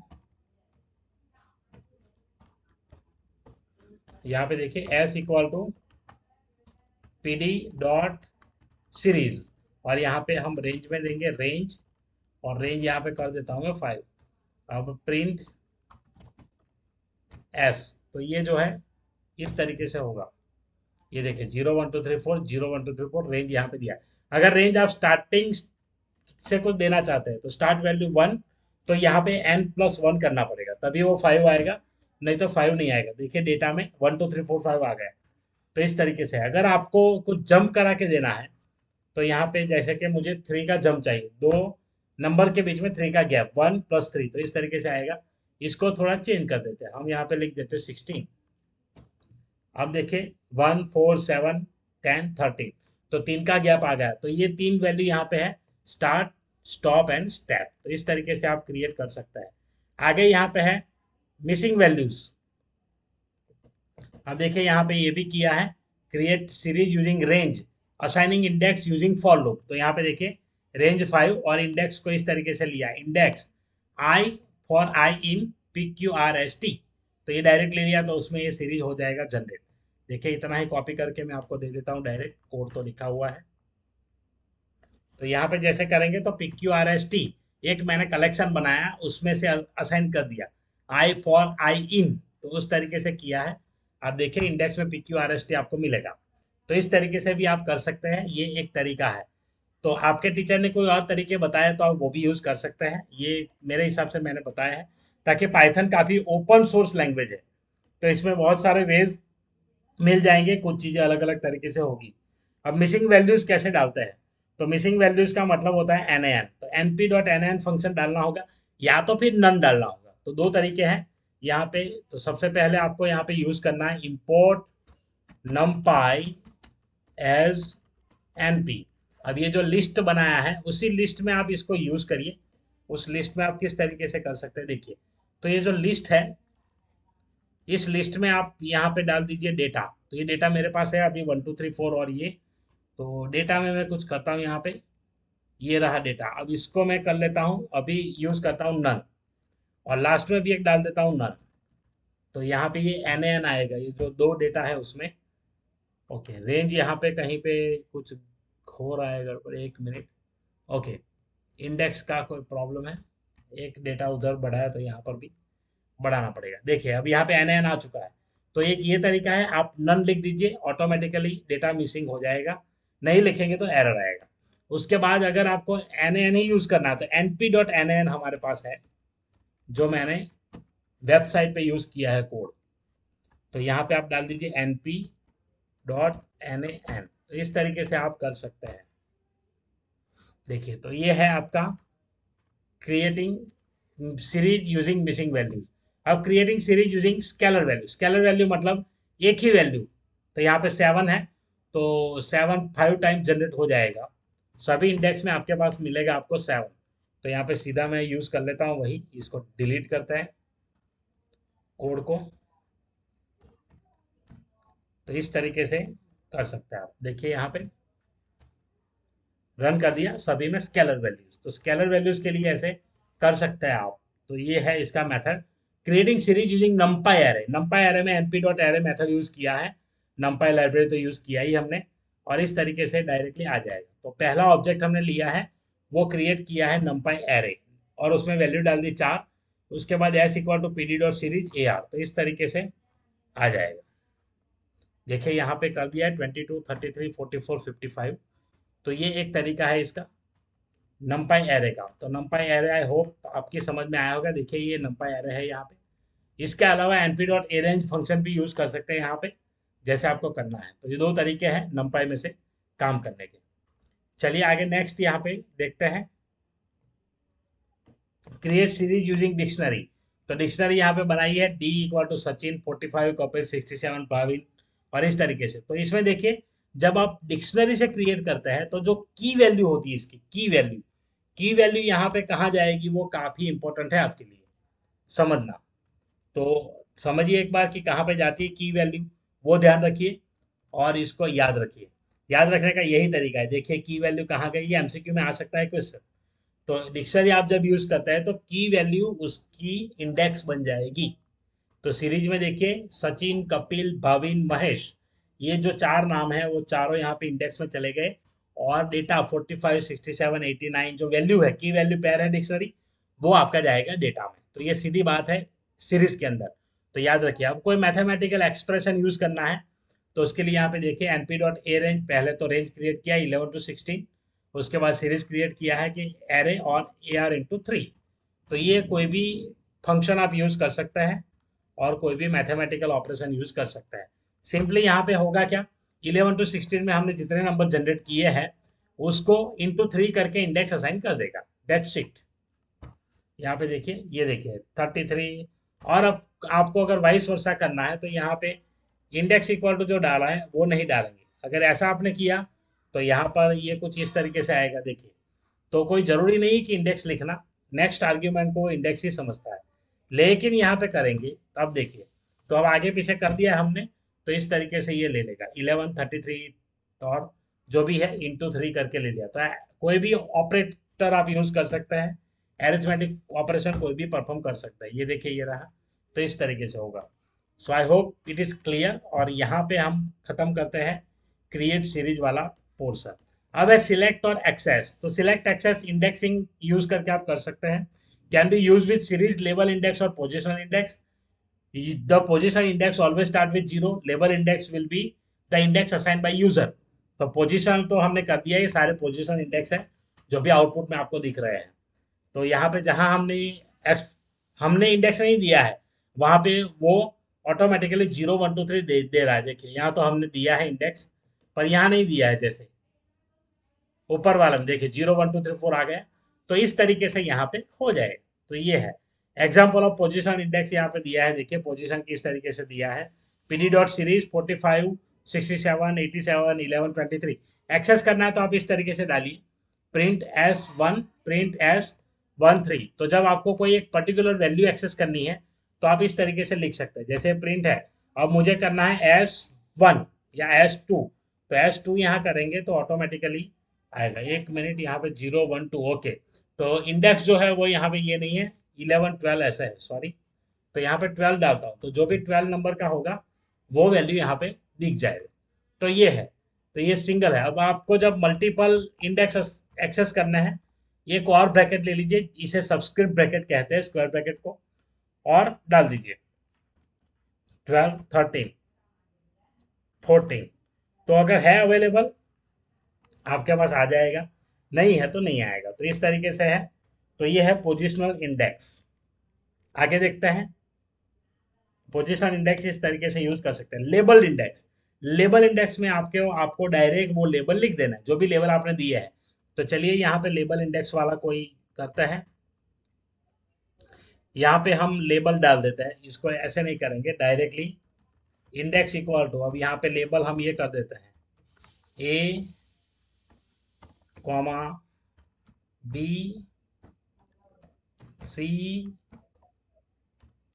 यहाँ पे देखिए S equal to PD dot series, और यहाँ पे हम रेंज में देंगे रेंज, और रेंज यहाँ पे कर देता हूँ मैं 5। अब प्रिंट एस, तो ये जो है इस तरीके से होगा। ये देखिए 0 1 2 3 4 0 1 2 3 4 रेंज यहाँ पे दिया है। अगर रेंज आप स्टार्टिंग से कुछ देना चाहते हैं तो स्टार्ट वैल्यू 1, तो यहाँ पे n+1 करना पड़ेगा तभी वो 5 आएगा, नहीं तो 5 नहीं आएगा। देखिए डेटा में 1 2 3 4 5 आ गया। तो इस तरीके से अगर आपको कुछ जंप करा के देना है तो यहाँ पे जैसे कि मुझे 3 का जंप चाहिए, 2 नंबर के बीच में 3 का गैप, 1 + 3, तो इस तरीके से आएगा। इसको थोड़ा चेंज कर देते हैं, हम यहाँ पे लिख देते हैं 16। अब देखिए 1 4 7 10 13, तो 3 का गैप आ गया, तो ये 3 वैल्यू यहाँ पे है, स्टार्ट स्टॉप एंड स्टेप। तो इस तरीके से आप क्रिएट कर सकते हैं। आगे यहाँ पे है मिसिंग वैल्यूज। अब देखिए यहाँ पे ये भी किया है, create series using range assigning index using for loop. तो यहाँ पे देखिए रेंज 5 और इंडेक्स को इस तरीके से लिया, index I for I in P Q R S T, तो ये डायरेक्ट ले लिया, तो उसमें ये सीरीज हो जाएगा जनरेट। देखिए इतना ही कॉपी करके मैं आपको दे देता हूँ, डायरेक्ट कोड तो लिखा हुआ है। तो यहाँ पे जैसे करेंगे तो P Q R S T एक मैंने कलेक्शन बनाया, उसमें से असाइन कर दिया आई फॉर आई इन, तो उस तरीके से किया है। आप देखिए इंडेक्स में P Q R S T आपको मिलेगा। तो इस तरीके से भी आप कर सकते हैं, ये एक तरीका है। तो आपके टीचर ने कोई और तरीके बताए तो आप वो भी यूज़ कर सकते हैं, ये मेरे हिसाब से मैंने बताया है, ताकि पाइथन काफ़ी ओपन सोर्स लैंग्वेज है, तो इसमें बहुत सारे वेज मिल जाएंगे, कुछ चीज़ें अलग अलग तरीके से होगी। अब मिसिंग वैल्यूज कैसे डालते हैं, तो मिसिंग वैल्यूज का मतलब होता है एन एन, तो N P dot N N function डालना होगा, या तो फिर नन डालना होगा। तो दो तरीके हैं यहाँ पे। तो सबसे पहले आपको यहाँ पे यूज करना है import numpy as N P. अब ये जो लिस्ट बनाया है उसी लिस्ट में आप इसको यूज करिए। उस लिस्ट में आप किस तरीके से कर सकते हैं देखिए, तो ये जो लिस्ट है, इस लिस्ट में आप यहाँ पे डाल दीजिए डेटा। तो ये डेटा मेरे पास है अभी 1 2 3 4, और ये तो डेटा में मैं कुछ करता हूँ यहाँ पे, ये रहा डेटा। अब इसको मैं कर लेता हूँ, अभी यूज करता हूँ नन, और लास्ट में भी एक डाल देता हूँ नन। तो यहाँ पे ये एन एन आएगा, ये जो दो डेटा है उसमें। ओके, रेंज यहाँ पे कहीं पे कुछ हो रहा है गड़बड़, एक मिनट। ओके, इंडेक्स का कोई प्रॉब्लम है, एक डेटा उधर बढ़ा है तो यहाँ पर भी बढ़ाना पड़ेगा। देखिए अब यहाँ पे एन एन आ चुका है। तो एक ये तरीका है, आप नन लिख दीजिए, ऑटोमेटिकली डेटा मिसिंग हो जाएगा, नहीं लिखेंगे तो एरर आएगा। उसके बाद अगर आपको एन एन ही यूज करना है तो N P dot N N हमारे पास है, जो मैंने वेबसाइट पे यूज किया है कोड। तो यहाँ पे आप डाल दीजिए N P dot N N, तो इस तरीके से आप कर सकते हैं। देखिए तो ये है आपका creating series using missing values. अब creating series using scalar value, scalar value मतलब एक ही वैल्यू। तो यहाँ पे 7 है, तो 7 5 टाइम जनरेट हो जाएगा, सभी इंडेक्स में आपके पास मिलेगा आपको 7। तो यहाँ पे सीधा मैं यूज कर लेता हूँ वही, इसको डिलीट करते हैं कोड को। तो इस तरीके से कर सकते हैं आप। देखिए यहाँ पे रन कर दिया, सभी में स्केलर वैल्यूज। तो स्केलर वैल्यूज के लिए ऐसे कर सकते हैं आप। तो ये है इसका method, creating series using नंपाई array. नंपाई array में np dot array method use किया है, नंपाई लाइब्रेरी तो यूज किया ही हमने, और इस तरीके से डायरेक्टली आ जाएगा। तो पहला ऑब्जेक्ट हमने लिया है, वो क्रिएट किया है नंपाई एरे, और उसमें वैल्यू डाल दी 4। उसके बाद S equal to P D dot series A R, तो इस तरीके से आ जाएगा। देखिए यहाँ पे कर दिया है 22 33 44 55। तो ये एक तरीका है इसका नंपाई एरे का। तो नंपाई एरे आई होप आपकी समझ में आया होगा। देखिए ये नंपाई एरे है यहाँ पे। इसके अलावा np डॉट अरेंज फंक्शन भी यूज कर सकते हैं यहाँ पे, जैसे आपको करना है। तो ये दो तरीके हैं नंपाई में से काम करने के। चलिए आगे नेक्स्ट यहाँ पे देखते हैं, क्रिएट सीरीज यूजिंग डिक्शनरी। तो डिक्शनरी यहाँ पे बनाई है D equal to Sachin 45 Kapil 67 Bhavin, और इस तरीके से। तो इसमें देखिए जब आप डिक्शनरी से क्रिएट करते हैं तो जो की वैल्यू होती है इसकी, की वैल्यू यहाँ पे कहाँ जाएगी, वो काफी इंपॉर्टेंट है आपके लिए समझना। तो समझिए एक बार कि कहाँ पे जाती है की वैल्यू, वो ध्यान रखिए और इसको याद रखिए। याद रखने का यही तरीका है। देखिए की वैल्यू कहाँ गई, ये एमसीक्यू में आ सकता है क्वेश्चन। तो डिक्शनरी आप जब यूज करते हैं तो की वैल्यू उसकी इंडेक्स बन जाएगी। तो सीरीज में देखिए सचिन कपिल भाविन महेश, ये जो चार नाम है वो चारों यहाँ पे इंडेक्स में चले गए, और डेटा 45 67 89 जो वैल्यू है, की वैल्यू पेयर है डिक्शनरी, वो आपका जाएगा डेटा में। तो ये सीधी बात है सीरीज के अंदर। तो याद रखिए, अब कोई मैथमेटिकल एक्सप्रेशन यूज करना है तो उसके लिए यहाँ पे देखिए np डॉट ए रेंज, पहले तो रेंज क्रिएट किया 11 to 16, उसके बाद सीरीज क्रिएट किया है कि एरे और ए आर इंटू 3। तो ये कोई भी फंक्शन आप यूज कर सकते हैं और कोई भी मैथमेटिकल ऑपरेशन यूज कर सकते हैं। सिंपली यहाँ पे होगा क्या, 11 to 16 में हमने जितने नंबर जनरेट किए हैं उसको इंटू 3 करके इंडेक्स असाइन कर देगा, दैट्स इट। यहाँ पे देखिए, ये देखिए 33। और अब आपको अगर वाइस वर्सा करना है तो यहाँ पे इंडेक्स इक्वल टू जो डाला है वो नहीं डालेंगे। अगर ऐसा आपने किया तो यहाँ पर ये कुछ इस तरीके से आएगा, देखिए। तो कोई ज़रूरी नहीं कि इंडेक्स लिखना, नेक्स्ट आर्ग्यूमेंट को इंडेक्स ही समझता है। लेकिन यहाँ पे करेंगे तो अब देखिए, तो अब आगे पीछे कर दिया हमने, तो इस तरीके से ये ले लेगा 1133, और जो भी है इंटू 3 करके ले लिया। तो कोई भी ऑपरेटर आप यूज़ कर सकते हैं, एरिथमेटिक ऑपरेशन कोई भी परफॉर्म कर सकता है। ये देखिए ये रहा, तो इस तरीके से होगा। So I hope it is clear. और यहाँ पे हम ख़त्म करते हैं क्रिएट सीरीज वाला पोर्शन। अब है सिलेक्ट और एक्सेस। तो सिलेक्ट एक्सेस इंडेक्सिंग यूज करके आप कर सकते हैं। Can be use with series, label index और position index. The position index always start with zero, label index will be the index assign by user. तो position तो हमने कर दिया, ये सारे पोजिशन इंडेक्स है जो भी आउटपुट में आपको दिख रहे हैं। तो यहाँ पे जहाँ हमने इंडेक्स नहीं दिया है, वहाँ पे वो ऑटोमेटिकली 0 1 2 3 दे रहा है। देखिए यहाँ तो हमने दिया है इंडेक्स, पर यहाँ नहीं दिया है। जैसे ऊपर वाला में देखिए 0 1 2 3 4 आ गया, तो इस तरीके से यहाँ पे हो जाएगा। तो ये है एग्जाम्पल ऑफ पोजिशन इंडेक्स, यहाँ पे दिया है। देखिए पोजिशन किस तरीके से दिया है, पीडी डॉट सीरीज 45 67 87 11 23। एक्सेस करना है तो आप इस तरीके से डालिए, प्रिंट एस 1, प्रिंट एस 13। तो जब आपको कोई एक पर्टिकुलर वैल्यू एक्सेस करनी है तो आप इस तरीके से लिख सकते हैं। जैसे प्रिंट है, अब मुझे करना है S1 या S2, तो S2 यहाँ करेंगे तो ऑटोमेटिकली आएगा। 1 मिनट, यहाँ पे 0 1 2, ओके। तो इंडेक्स जो है वो यहाँ पे ये नहीं है, 11 12 ऐसा है, सॉरी। तो यहाँ पे 12 डालता हूँ, तो जो भी 12 नंबर का होगा वो वैल्यू यहाँ पे दिख जाएगा। तो ये है, तो ये सिंगल है। अब आपको जब मल्टीपल इंडेक्स एक्सेस करना है, एक और ब्रैकेट ले लीजिए, इसे सबस्क्रिप्ट ब्रैकेट कहते हैं, स्क्वायर ब्रैकेट को, और डाल दीजिए 12 13 14। तो अगर है अवेलेबल आपके पास आ जाएगा, नहीं है तो नहीं आएगा। तो इस तरीके से है। तो ये है पोजिशनल इंडेक्स। आगे देखते हैं, पोजिशनल इंडेक्स इस तरीके से यूज कर सकते हैं। लेबल इंडेक्स, लेबल इंडेक्स में आपको डायरेक्ट वो लेबल लिख देना है जो भी लेबल आपने दिया है। तो चलिए यहाँ पे लेबल इंडेक्स वाला कोई करता है, यहाँ पे हम लेबल डाल देते हैं। इसको ऐसे नहीं करेंगे डायरेक्टली, इंडेक्स इक्वल टू, अब यहाँ पे लेबल हम ये कर देते हैं A comma B C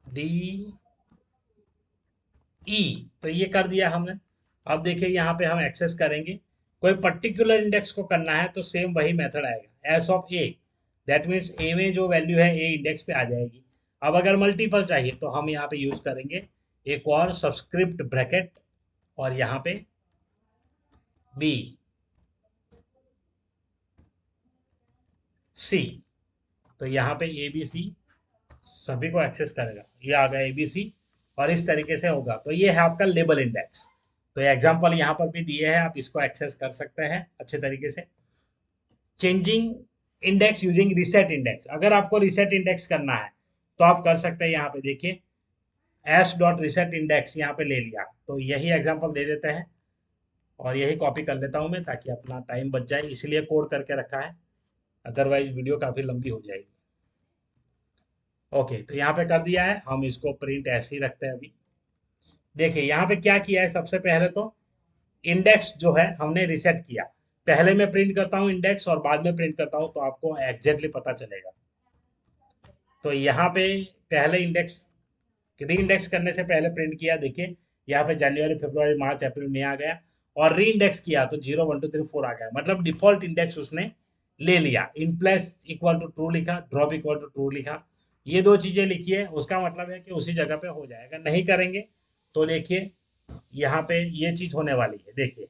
D E. तो ये कर दिया हमने। अब देखिए यहाँ पे हम एक्सेस करेंगे, कोई पर्टिकुलर इंडेक्स को करना है तो सेम वही मेथड आएगा, S of A. That means A में जो वैल्यू है ए इंडेक्स पे आ जाएगी। अब अगर मल्टीपल चाहिए तो हम यहाँ पे यूज करेंगे एक और सबस्क्रिप्ट ब्रैकेट, और यहाँ पे बी सी। तो यहाँ पे ए बी सी सभी को एक्सेस करेगा, ये आ गया ए बी सी, और इस तरीके से होगा। तो ये है आपका लेबल इंडेक्स। तो एग्जाम्पल यहाँ पर भी दिए हैं, आप इसको एक्सेस कर सकते हैं अच्छे तरीके से। Changing index using reset index, अगर आपको रिसेट इंडेक्स करना है तो आप कर सकते हैं। यहाँ पे देखिए एस डॉट रिसेट इंडेक्स यहाँ पे ले लिया, तो यही एग्जाम्पल दे देते हैं, और यही कॉपी कर लेता हूँ मैं ताकि अपना टाइम बच जाए, इसलिए कोड करके रखा है, अदरवाइज वीडियो काफ़ी लंबी हो जाएगी। ओके, तो यहाँ पे कर दिया है, हम इसको प्रिंट ऐसे ही रखते हैं अभी। देखिए यहाँ पे क्या किया है, सबसे पहले तो इंडेक्स जो है हमने रिसेट किया। पहले मैं प्रिंट करता हूँ इंडेक्स और बाद में प्रिंट करता हूँ, तो आपको एग्जैक्टली पता चलेगा। तो यहाँ पे पहले इंडेक्स, री इंडेक्स करने से पहले प्रिंट किया, देखिए यहाँ पे जनवरी फरवरी मार्च अप्रैल मई आ गया, और री इंडेक्स किया तो 0 1 2 3 4 आ गया। मतलब डिफॉल्ट इंडेक्स उसने ले लिया। In place equal to true लिखा, ड्रॉप इक्वल टू ट्रू लिखा, ये दो चीजें लिखी है, उसका मतलब है कि उसी जगह पे हो जाएगा। नहीं करेंगे तो देखिए यहाँ पे ये चीज होने वाली है। देखिए,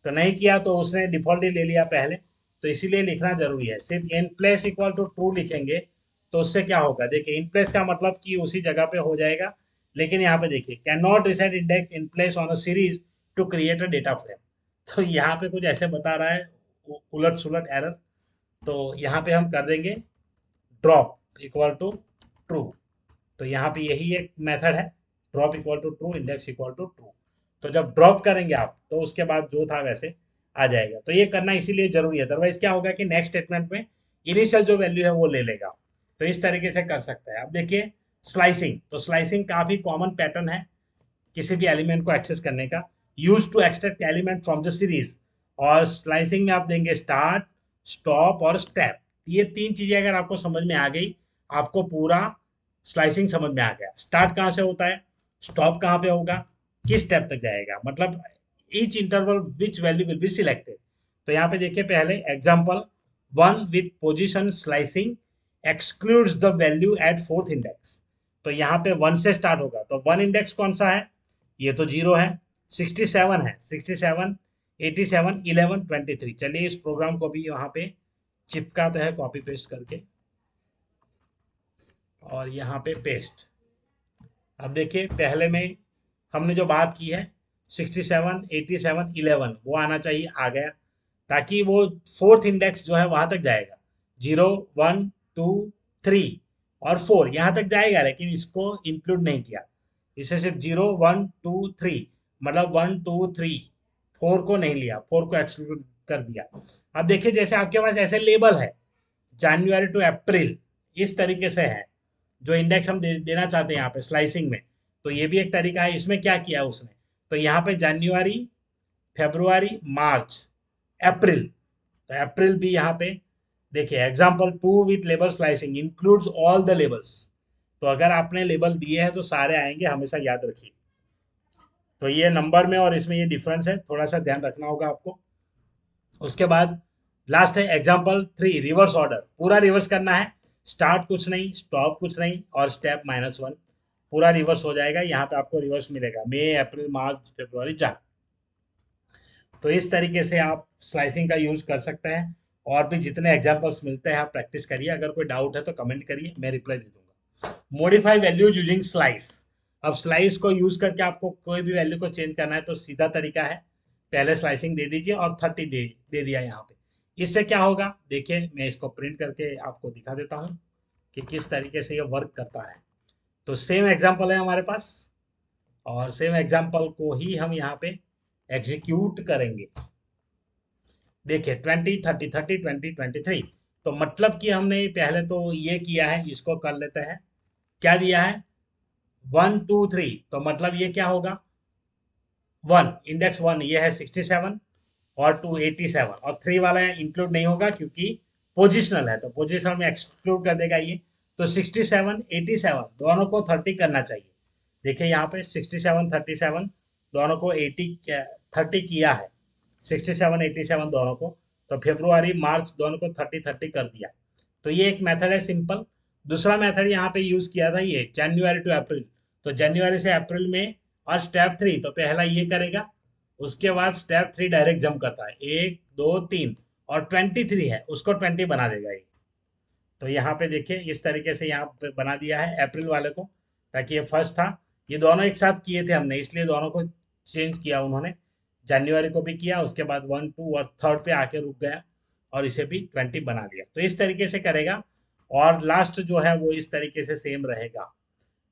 तो नहीं किया तो उसने डिफॉल्ट ही ले लिया पहले, तो इसीलिए लिखना जरूरी है। सिर्फ in place equal to true लिखेंगे तो उससे क्या होगा, देखिए इन प्लेस का मतलब कि उसी जगह पे हो जाएगा। लेकिन यहाँ पे देखिए can not reset index in place on a series to create a data frame. तो यहाँ पे कुछ ऐसे बता रहा है, उलट सुलट एरर। तो यहाँ पे हम कर देंगे ड्रॉप इक्वल टू ट्रू। तो यहाँ पे यही एक मेथड है, drop equal to true, index equal to true. तो जब ड्रॉप करेंगे आप तो उसके बाद जो था वैसे आ जाएगा। तो ये करना इसीलिए जरूरी है, अदरवाइज क्या होगा कि नेक्स्ट स्टेटमेंट में इनिशियल जो वैल्यू है वो ले लेगा। तो इस तरीके से कर सकते हैं। अब देखिए स्लाइसिंग, तो स्लाइसिंग काफ़ी कॉमन पैटर्न है किसी भी एलिमेंट को एक्सेस करने का, use to extract element from the series. और स्लाइसिंग में आप देंगे स्टार्ट, स्टॉप और स्टेप। ये तीन चीजें अगर आपको समझ में आ गई, आपको पूरा स्लाइसिंग समझ में आ गया। स्टार्ट कहाँ से होता है, स्टॉप कहाँ पे होगा, किस स्टेप तक जाएगा, मतलब each interval which value will be selected. तो यहाँ पे देखिए पहले example, one with position slicing excludes the value at fourth index. तो यहाँ पे वन से स्टार्ट होगा, तो वन इंडेक्स कौन सा है, ये तो जीरो है, 67 है, 67, 87, 11, 23। चलिए इस प्रोग्राम को भी यहाँ पे चिपकाते हैं कॉपी पेस्ट करके, और यहाँ पे पेस्ट। अब देखिए पहले में हमने जो बात की है 67, 87, 11 वो आना चाहिए, आ गया, ताकि वो फोर्थ इंडेक्स जो है वहां तक जाएगा। 0, 1, 2, 3 और 4 यहाँ तक जाएगा, लेकिन इसको इंक्लूड नहीं किया। इसे सिर्फ 0, 1, 2, 3, मतलब 1, 2, 3, 4 को नहीं लिया, 4 को एक्सक्लूड कर दिया। अब देखिए जैसे आपके पास ऐसे लेबल है जनवरी टू अप्रैल, इस तरीके से है जो इंडेक्स हम देना चाहते हैं यहाँ पे स्लाइसिंग में। तो ये भी एक तरीका है। इसमें क्या किया उसने, तो यहाँ पे जनवरी, फरवरी, मार्च, अप्रैल, तो अप्रैल भी यहाँ पे देखिए example 2 with label slicing includes all the labels. तो अगर आपने लेबल दिए हैं तो सारे आएंगे, हमेशा याद रखिए। तो ये नंबर में और इसमें ये डिफरेंस है, थोड़ा सा ध्यान रखना होगा आपको। उसके बाद लास्ट है एग्जाम्पल 3 रिवर्स ऑर्डर, पूरा रिवर्स करना है, स्टार्ट कुछ नहीं, स्टॉप कुछ नहीं और स्टेप -1, पूरा रिवर्स हो जाएगा। यहाँ पे आपको रिवर्स मिलेगा, मई, अप्रैल, मार्च, फरवरी, जान। तो इस तरीके से आप स्लाइसिंग का यूज कर सकते हैं। और भी जितने एग्जाम्पल्स मिलते हैं आप प्रैक्टिस करिए, अगर कोई डाउट है तो कमेंट करिए, मैं रिप्लाई दे दूंगा। Modify values using slice. अब स्लाइस को यूज करके आपको कोई भी वैल्यू को चेंज करना है तो सीधा तरीका है, पहले स्लाइसिंग दे दीजिए और 30 दे दिया यहाँ पे। इससे क्या होगा, देखिए मैं इसको प्रिंट करके आपको दिखा देता हूँ कि किस तरीके से ये वर्क करता है। तो सेम एग्जाम्पल है हमारे पास, और सेम एग्जाम्पल को ही हम यहाँ पे एग्जीक्यूट करेंगे। देखिए 20, 30, 30, 20, 23। तो मतलब कि हमने पहले तो ये किया है, इसको कर लेते हैं। क्या दिया है, 1, 2, 3, तो मतलब ये क्या होगा, 1 इंडेक्स 1 ये है 67 और 2 87, और 3 वाला इंक्लूड नहीं होगा क्योंकि पोजिशनल है, तो पोजिशनल में एक्सक्लूड कर देगा ये। तो 67, 87 दोनों को 30 करना चाहिए। देखिए यहाँ पे 67, 37 दोनों को 80 30 किया है, 67, 87 दोनों को। तो फरवरी, मार्च दोनों को 30, 30 कर दिया। तो ये एक मेथड है सिंपल। दूसरा मेथड यहाँ पे यूज किया था ये जनवरी टू अप्रैल। तो जनवरी से अप्रैल में, और स्टेप 3 तो पहला ये करेगा, उसके बाद स्टेप 3 डायरेक्ट जंप करता है, 1, 2, 3, और 23 है उसको 20 बना देगा ये। तो यहाँ पे देखिए इस तरीके से यहाँ पे बना दिया है अप्रैल वाले को, ताकि ये फर्स्ट था, ये दोनों एक साथ किए थे हमने, इसलिए दोनों को चेंज किया उन्होंने। जनवरी को भी किया, उसके बाद 1, 2 और थर्ड पे आके रुक गया, और इसे भी 20 बना दिया। तो इस तरीके से करेगा, और लास्ट जो है वो इस तरीके से सेम रहेगा।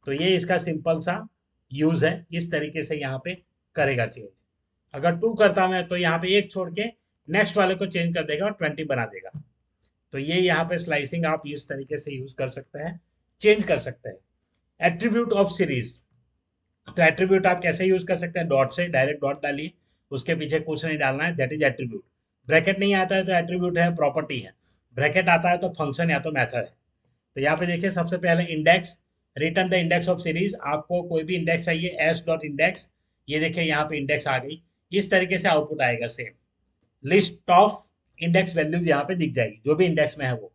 तो ये इसका सिंपल सा यूज है, इस तरीके से यहाँ पे करेगा चेंज। अगर 2 करता मैं तो यहाँ पे एक छोड़ के नेक्स्ट वाले को चेंज कर देगा और 20 बना देगा। तो ये यहाँ पे स्लाइसिंग आप इस तरीके से यूज कर सकते हैं, चेंज कर सकते हैं। एट्रीब्यूट ऑफ सीरीज, तो एट्रीब्यूट आप कैसे यूज कर सकते हैं, डॉट से डायरेक्ट डॉट डालिए, उसके पीछे कुछ नहीं डालना है, दैट इज एट्रीब्यूट। ब्रैकेट नहीं आता है तो एट्रीब्यूट है, प्रॉपर्टी है। ब्रैकेट आता है तो फंक्शन या तो मेथड है। तो यहाँ पे देखिए सबसे पहले index, return the index of series, आपको कोई भी इंडेक्स चाहिए, एस डॉट इंडेक्स, ये देखिए यहाँ पे इंडेक्स आ गई। इस तरीके से आउटपुट आएगा same. List of index values यहाँ पे दिख जाएगी, जो भी इंडेक्स में है वो।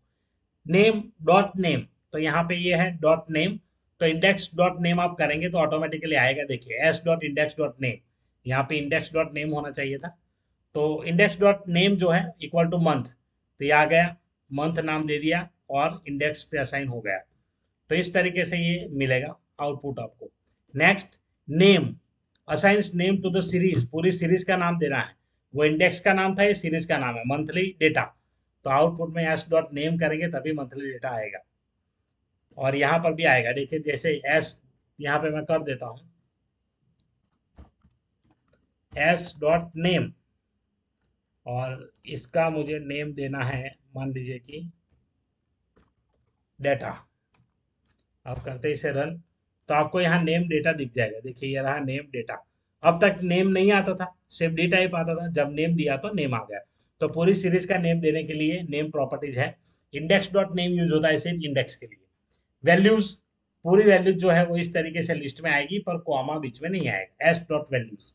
नेम डॉट नेम, तो यहाँ पे ये है डॉट नेम, तो इंडेक्स डॉट नेम आप करेंगे तो ऑटोमेटिकली आएगा, देखिए S dot index dot name, यहाँ पे इंडेक्स डॉट नेम होना चाहिए था। तो इंडेक्स डॉट नेम जो है इक्वल टू मंथ, तो ये आ गया, मंथ नाम दे दिया और इंडेक्स पे असाइन हो गया। तो इस तरीके से ये मिलेगा आउटपुट आपको। Next, name, assigns name to the series, पूरी सीरीज का नाम देना है, वो इंडेक्स का नाम था, ये सीरीज का नाम है, मंथली डेटा। तो आउटपुट में एस डॉट नेम करेंगे तभी मंथली डेटा आएगा। और यहाँ पर भी आएगा, देखिए जैसे एस, यहाँ पे मैं कर देता हूँ एस डॉट नेम, और इसका मुझे नेम देना है, मान लीजिए कि डेटा। आप करते इसे रन, तो आपको यहाँ नेम डेटा दिख जाएगा। देखिए ये रहा नेम डेटा। अब तक नेम नहीं आता था, सिर्फ डी टाइप आता था। जब नेम दिया तो नेम आ गया। तो पूरी सीरीज का नेम देने के लिए नेम प्रॉपर्टीज है। इंडेक्स डॉट नेम यूज होता है सिर्फ इंडेक्स के लिए। वैल्यूज, पूरी वैल्यूज जो है वो इस तरीके से लिस्ट में आएगी, पर कॉमा बीच में नहीं आएगा। S dot values.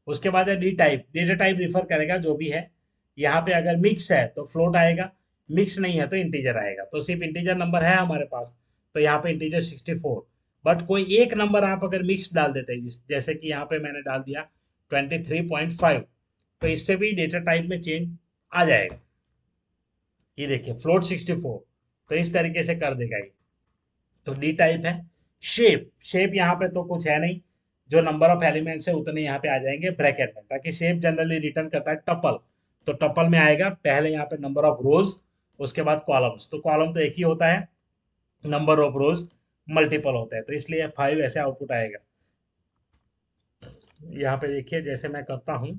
उसके बाद है D type. Data type refer करेगा जो भी है। यहाँ पे अगर मिक्स है तो फ्लोट आएगा, मिक्स नहीं है तो इंटीजर आएगा। तो सिर्फ इंटीजर नंबर है हमारे पास, तो यहाँ पे इंटीजर 64। बट कोई एक नंबर आप अगर मिक्स डाल देते हैं, जैसे कि यहाँ पे मैंने डाल दिया 23.5, तो इससे भी डेटा टाइप में चेंज आ जाएगा। ये देखिए फ्लोट 64, तो इस तरीके से कर देगा ये। तो डी टाइप है। शेप, शेप यहाँ पे तो कुछ है नहीं, जो नंबर ऑफ एलिमेंट्स है उतने यहाँ पे आ जाएंगे ब्रैकेट में, ताकि शेप जनरली रिटर्न करता है टपल। तो टपल में आएगा पहले यहाँ पे नंबर ऑफ रोज, उसके बाद कॉलम्स। तो कॉलम तो एक ही होता है, नंबर ऑफ रोज मल्टीपल होता है, तो इसलिए 5 ऐसे आउटपुट आएगा। यहाँ पे देखिए जैसे मैं करता हूँ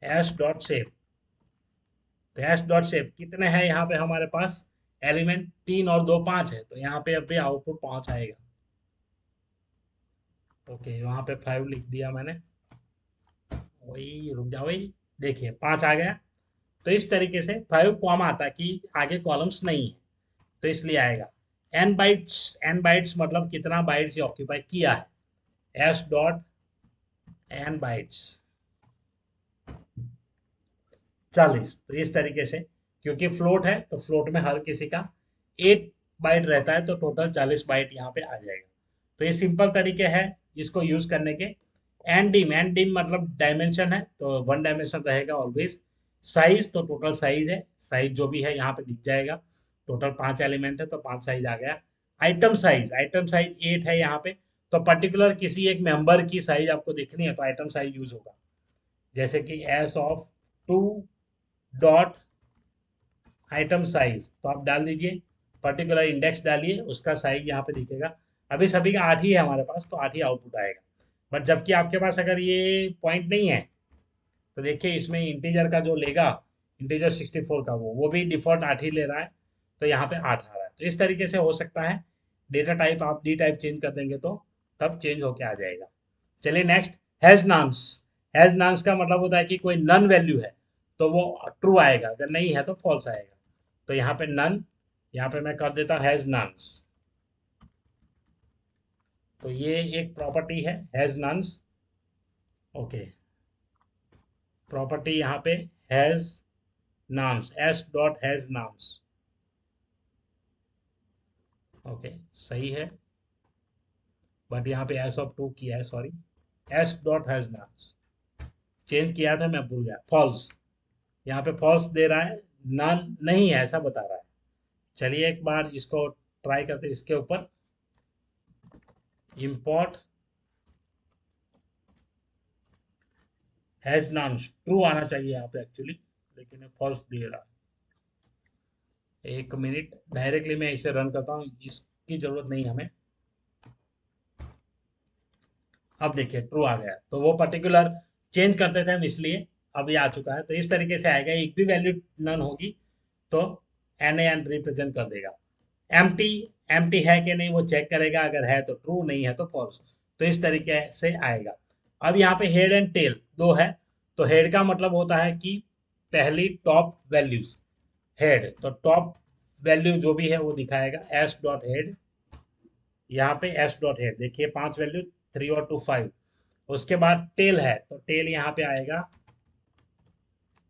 एस डॉट शेप, तो एस डॉट शेप कितने हैं यहाँ पे हमारे पास एलिमेंट, 3 और 2 5 है, तो यहाँ पे अभी आउटपुट 5 आएगा। ओके, वहाँ पे 5 लिख दिया मैंने। वही रुक जाओ, वही देखिए 5 आ गया। तो इस तरीके से 5 कॉमा आता है कि आगे कॉलम्स नहीं है, तो इसलिए आएगा। एन बाइट्स, एन बाइट्स मतलब कितना बाइट्स ये ऑक्यूपाई किया है। S dot N bytes 40। तो इस तरीके से, क्योंकि फ्लोट है तो फ्लोट में हर किसी का 8 बाइट रहता है, तो टोटल 40 बाइट यहाँ पे आ जाएगा। तो ये सिंपल तरीके है इसको यूज करने के। एंड डिम, एंड डिम मतलब डायमेंशन है, तो 1 डायमेंशन रहेगा ऑलवेज। साइज, तो टोटल साइज है, साइज जो भी है यहाँ पे दिख जाएगा। टोटल 5 एलिमेंट है तो 5 साइज आ गया। आइटम साइज, आइटम साइज 8 है यहाँ पे। तो पर्टिकुलर किसी एक मेंबर की साइज आपको देखनी है तो आइटम साइज यूज होगा। जैसे कि S of 2 dot item size, तो आप डाल दीजिए, पर्टिकुलर इंडेक्स डालिए, उसका साइज यहाँ पे दिखेगा। अभी सभी का 8 ही है हमारे पास, तो 8 ही आउटपुट आएगा। बट जबकि आपके पास अगर ये पॉइंट नहीं है, तो देखिए इसमें इंटीजर का जो लेगा, इंटीजर 64 का, वो भी डिफॉल्ट 8 ही ले रहा है, तो यहाँ पे 8 आ रहा है। तो इस तरीके से हो सकता है। डेटा टाइप आप डी टाइप चेंज कर देंगे तो तब चेंज होके आ जाएगा। चलिए नेक्स्ट, हैज नॉन्स। हैज नॉन्स का मतलब होता है कि कोई नन वैल्यू है तो वो ट्रू आएगा, अगर नहीं है तो फॉल्स आएगा। तो यहाँ पे नन, यहाँ पे मैं कर देता हैज नॉन्स। तो ये एक प्रॉपर्टी है हैज नॉन्स। ओके, प्रॉपर्टी यहाँ पे has nans, S dot has nans. Okay, सही है, बट यहाँ पे एस ऑफ 2 किया है, sorry. S dot has nans change किया था, मैं भूल गया। फॉल्स, यहाँ पे फॉल्स दे रहा है, नॉन नहीं है ऐसा बता रहा है। चलिए एक बार इसको ट्राई करते हैं। इसके ऊपर इंपोर्ट हैज नॉन्स, ट्रू आना चाहिए यहाँ पे एक्चुअली, लेकिन फॉल्स दे रहा है। एक मिनट, डायरेक्टली मैं इसे रन करता हूँ, इसकी जरूरत नहीं हमें। अब देखिए ट्रू आ गया, तो वो पर्टिकुलर चेंज करते थे हम इसलिए, अब ये आ चुका है। तो इस तरीके से आएगा, एक भी वैल्यू नन होगी तो एन एन रिप्रेजेंट कर देगा। एम्प्टी, एम्प्टी है कि नहीं वो चेक करेगा, अगर है तो ट्रू, नहीं है तो फॉल्स। तो इस तरीके से आएगा। अब यहाँ पे हेड एंड टेल दो है। तो हेड का मतलब होता है कि पहली टॉप वैल्यूज, हेड, तो टॉप वैल्यू जो भी है वो दिखाएगा एस डॉट हेड। यहाँ पे एस डॉट हेड देखिए 5 वैल्यू, 3 और 2 5। उसके बाद टेल है, तो टेल यहाँ पे आएगा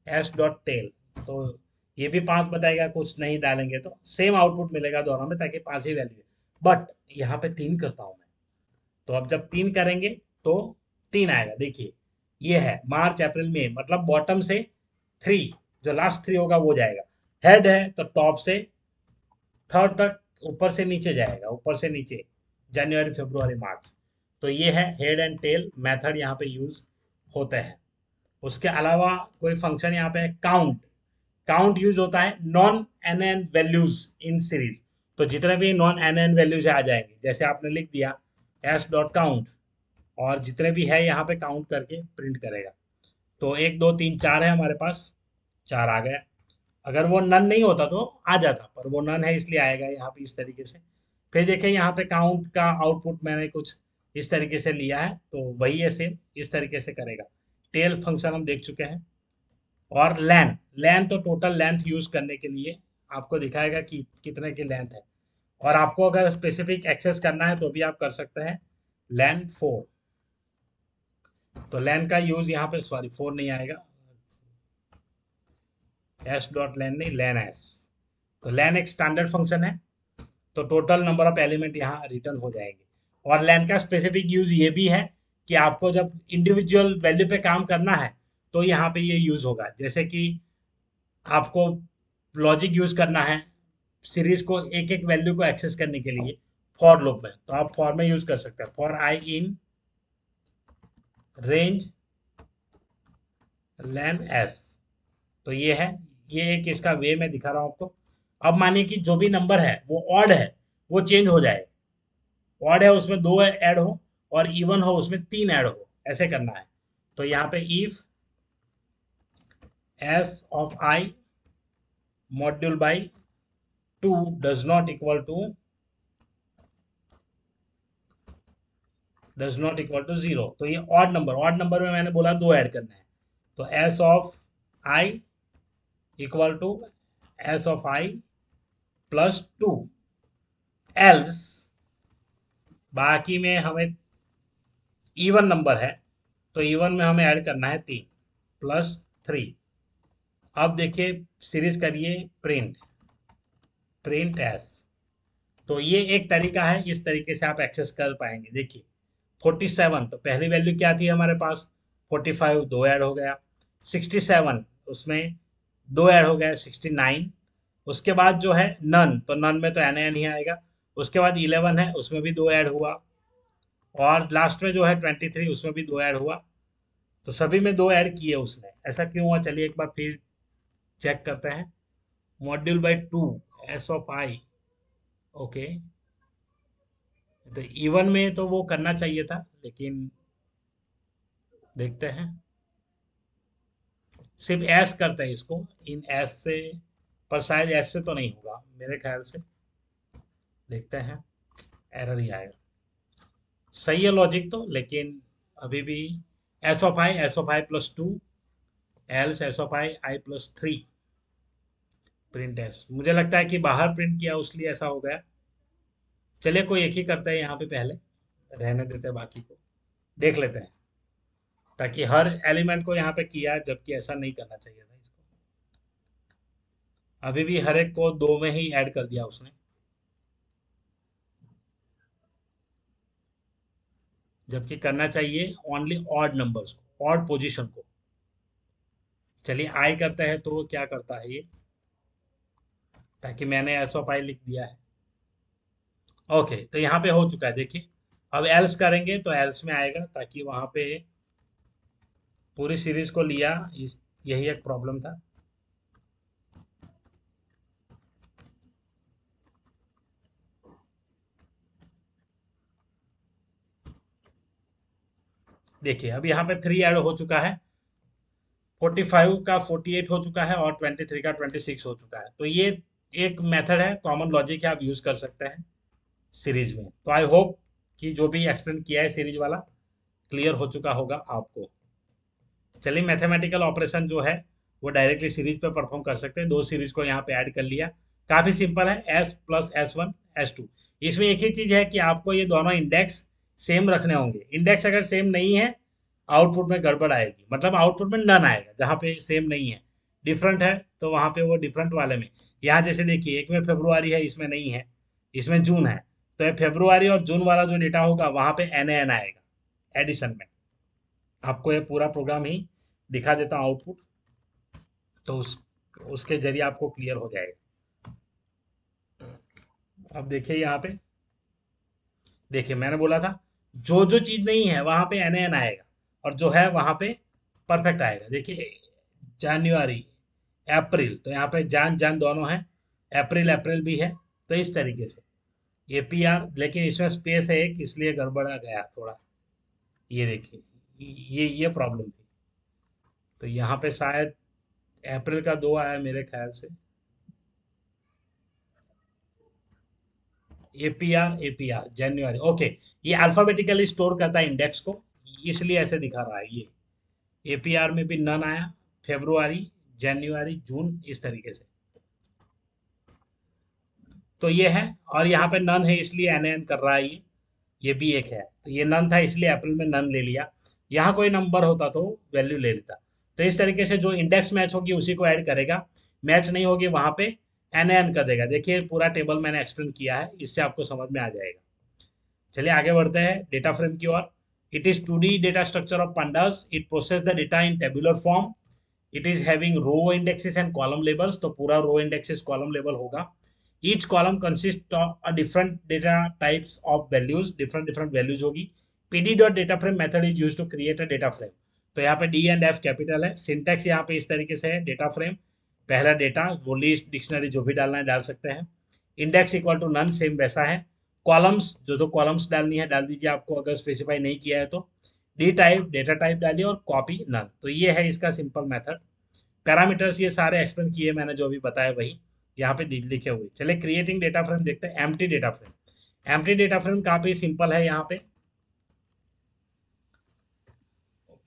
एस डॉट टेल। तो ये भी 5 बताएगा, कुछ नहीं डालेंगे तो सेम आउटपुट मिलेगा दोनों में, ताकि 5 ही वैल्यू है। बट यहाँ पे 3 करता हूँ मैं, तो अब जब 3 करेंगे तो 3 आएगा। देखिए ये है मार्च अप्रैल मई, मतलब बॉटम से 3, जो लास्ट 3 होगा वो जाएगा। हेड है तो टॉप से थर्ड तक, ऊपर से नीचे जाएगा, ऊपर से नीचे, जनवरी फरवरी मार्च। तो ये है हेड एंड टेल मेथड यहाँ पे यूज होते हैं। उसके अलावा कोई फंक्शन यहाँ पे काउंट, काउंट यूज होता है non N N values in series. तो जितने भी नॉन एन एन वैल्यूज आ जाएंगे, जैसे आपने लिख दिया एस डॉट काउंट, और जितने भी है यहाँ पे काउंट करके प्रिंट करेगा। तो 1 2 3 4 है हमारे पास, 4 आ गया। अगर वो नन नहीं होता तो आ जाता, पर वो नन है इसलिए आएगा यहाँ पे इस तरीके से। फिर देखिए यहाँ पे काउंट का आउटपुट मैंने कुछ इस तरीके से लिया है, तो वही है सेम इस तरीके से करेगा। टेल फंक्शन हम देख चुके हैं। और लैन, लैन तो टोटल लेंथ यूज करने के लिए आपको दिखाएगा कि कितने की लेंथ है। और आपको अगर स्पेसिफिक एक्सेस करना है तो भी आप कर सकते हैं, लैन 4। तो लैन का यूज यहाँ पे, सॉरी 4 नहीं आएगा, एस डॉट लैन नहीं, लैन एस। तो लैन एक स्टैंडर्ड फंक्शन है, तो टोटल नंबर ऑफ एलिमेंट यहाँ रिटर्न हो जाएंगे। और लैन का स्पेसिफिक यूज ये भी है कि आपको जब इंडिविजुअल वैल्यू पे काम करना है तो यहाँ पे ये यूज होगा। जैसे कि आपको लॉजिक यूज करना है सीरीज को एक एक वैल्यू को एक्सेस करने के लिए फॉर लूप में, तो आप फॉर में यूज कर सकते हैं, for I in range len S. तो ये है, ये एक इसका वे में दिखा रहा हूं आपको। अब मानिए कि जो भी नंबर है वो ऑड है, वो चेंज हो जाए। ऑड है उसमें 2 ऐड हो, और इवन हो उसमें 3 ऐड हो, ऐसे करना है। तो यहाँ पे if S of I module by 2 does not equal to 0, तो ये ऑड नंबर में मैंने बोला 2 ऐड करना है। तो S of I equal to S of I plus 2, else बाकी में हमें इवन नंबर है, तो इवन में हमें ऐड करना है 3 प्लस 3। अब देखिए सीरीज करिए प्रिंट, प्रिंट एस। तो ये एक तरीका है, इस तरीके से आप एक्सेस कर पाएंगे। देखिए 47, तो पहली वैल्यू क्या थी हमारे पास, 45, 2 ऐड हो गया। 67, उसमें 2 ऐड हो गया, 69। उसके बाद जो है नन, तो नन में तो एन एन ही आएगा। उसके बाद 11 है, उसमें भी 2 ऐड हुआ। और लास्ट में जो है 23, उसमें भी 2 ऐड हुआ। तो सभी में 2 ऐड किए उसने, ऐसा क्यों हुआ, चलिए एक बार फिर चेक करते हैं। Module by 2 S of I, okay. तो इवन में तो वो करना चाहिए था, लेकिन देखते हैं। सिर्फ एस करते हैं इसको, इन एस से, पर शायद एस से तो नहीं होगा मेरे ख्याल से। देखते हैं, एरर ही आएगा। सही है लॉजिक तो, लेकिन अभी भी S of I plus 2 else S of I I plus 3 print S. मुझे लगता है कि बाहर प्रिंट किया उसलिए ऐसा हो गया। चलिए कोई एक ही करते हैं यहाँ पे, पहले रहने देते हैं, बाकी को देख लेते हैं। ताकि हर एलिमेंट को यहाँ पे किया, जबकि ऐसा नहीं करना चाहिए था इसको। अभी भी हर एक को 2 में ही ऐड कर दिया उसने, जबकि करना चाहिए ओनली ऑड नंबर्स को, ऑड पोजीशन को। चलिए आई करते हैं तो वो क्या करता है ये, ताकि मैंने एस ऑफ आई लिख दिया है। ओके, तो यहाँ पे हो चुका है देखिए। अब एल्स करेंगे तो एल्स में आएगा, ताकि वहां पे पूरी सीरीज को लिया, यही एक प्रॉब्लम था। देखिए अब यहाँ पे 3 ऐड हो चुका है, 45 का 48 हो चुका है, और 23 का 26 हो चुका है। तो ये एक मेथड है, कॉमन लॉजिक है, आप यूज कर सकते हैं सीरीज में। तो आई होप कि जो भी एक्सप्लेन किया है सीरीज वाला क्लियर हो चुका होगा आपको। चलिए मैथमेटिकल ऑपरेशन जो है वो डायरेक्टली सीरीज पे परफॉर्म कर सकते हैं। 2 सीरीज को यहाँ पे ऐड कर लिया, काफ़ी सिंपल है, एस प्लस S1 S2। इसमें एक ही चीज़ है कि आपको ये दोनों इंडेक्स सेम रखने होंगे। इंडेक्स अगर सेम नहीं है, आउटपुट में गड़बड़ आएगी, मतलब आउटपुट में नन आएगा। जहाँ पे सेम नहीं है, डिफरेंट है, तो वहाँ पे वो डिफरेंट वाले में। यहाँ जैसे देखिए, एक में फरवरी है, इसमें नहीं है, इसमें जून है। तो ये फरवरी और जून वाला जो डेटा होगा वहाँ पे एन आएगा एडिशन में। आपको ये पूरा प्रोग्राम ही दिखा देता हूँ आउटपुट, तो उसके जरिए आपको क्लियर हो जाएगा। अब देखिए यहाँ पे, देखिए मैंने बोला था जो जो चीज़ नहीं है वहाँ पे एन आएगा, और जो है वहाँ पे परफेक्ट आएगा। देखिए जनवरी अप्रैल, तो यहाँ पे जान जान दोनों है, अप्रैल अप्रैल भी है। तो इस तरीके से APR, लेकिन इसमें स्पेस है एक, इसलिए गड़बड़ा गया थोड़ा। ये देखिए, ये प्रॉब्लम थी। तो यहाँ पे शायद अप्रैल का 2 आया मेरे ख्याल से। एपीआर जनवरी, ओके। ये अल्फाबेटिकली स्टोर करता है इंडेक्स को, इसलिए ऐसे दिखा रहा है ये। एपीआर में भी नन आया, फेब्रुआरी, जनवरी, जून, इस तरीके से। तो ये है, और यहाँ पे नन है इसलिए एन कर रहा है ये भी एक है। तो ये नन था इसलिए अप्रैल में नन ले लिया। यहाँ कोई नंबर होता तो वैल्यू ले लेता। तो इस तरीके से जो इंडेक्स मैच होगी उसी को ऐड करेगा, मैच नहीं होगी वहां पे एन कर देगा। देखिए पूरा टेबल मैंने एक्सप्लेन किया है, इससे आपको समझ में आ जाएगा। चलिए आगे बढ़ते हैं डेटा फ्रेम की ओर। It is 2D data structure of pandas। It process the data in tabular form. It is having row indexes and column labels. तो पूरा रो इंडेक्सेस कॉलम लेबल होगा। Each column consist of a different data types of values, different different values होगी। PD dot data frame method is use to create a data frame. तो यहाँ पे D and F capital है। Syntax यहाँ पे इस तरीके से है, डेटा फ्रेम, पहला डेटा, वो लिस्ट, डिक्शनरी जो भी डालना है डाल सकते हैं। Index equal to none, same वैसा है। कॉलम्स, जो जो कॉलम्स डालनी है डाल दीजिए, आपको अगर स्पेसिफाई नहीं किया है तो। डी टाइप, डेटा टाइप डालिए, और कॉपी नन। तो ये है इसका सिंपल मेथड। पैरामीटर्स ये सारे एक्सप्लेन किए मैंने, जो भी बताया वही यहाँ पे लिखे हुए। चलिए क्रिएटिंग डेटा फ्रेम देखते हैं। Empty data frame. Empty data frame काफी सिंपल है। यहाँ पे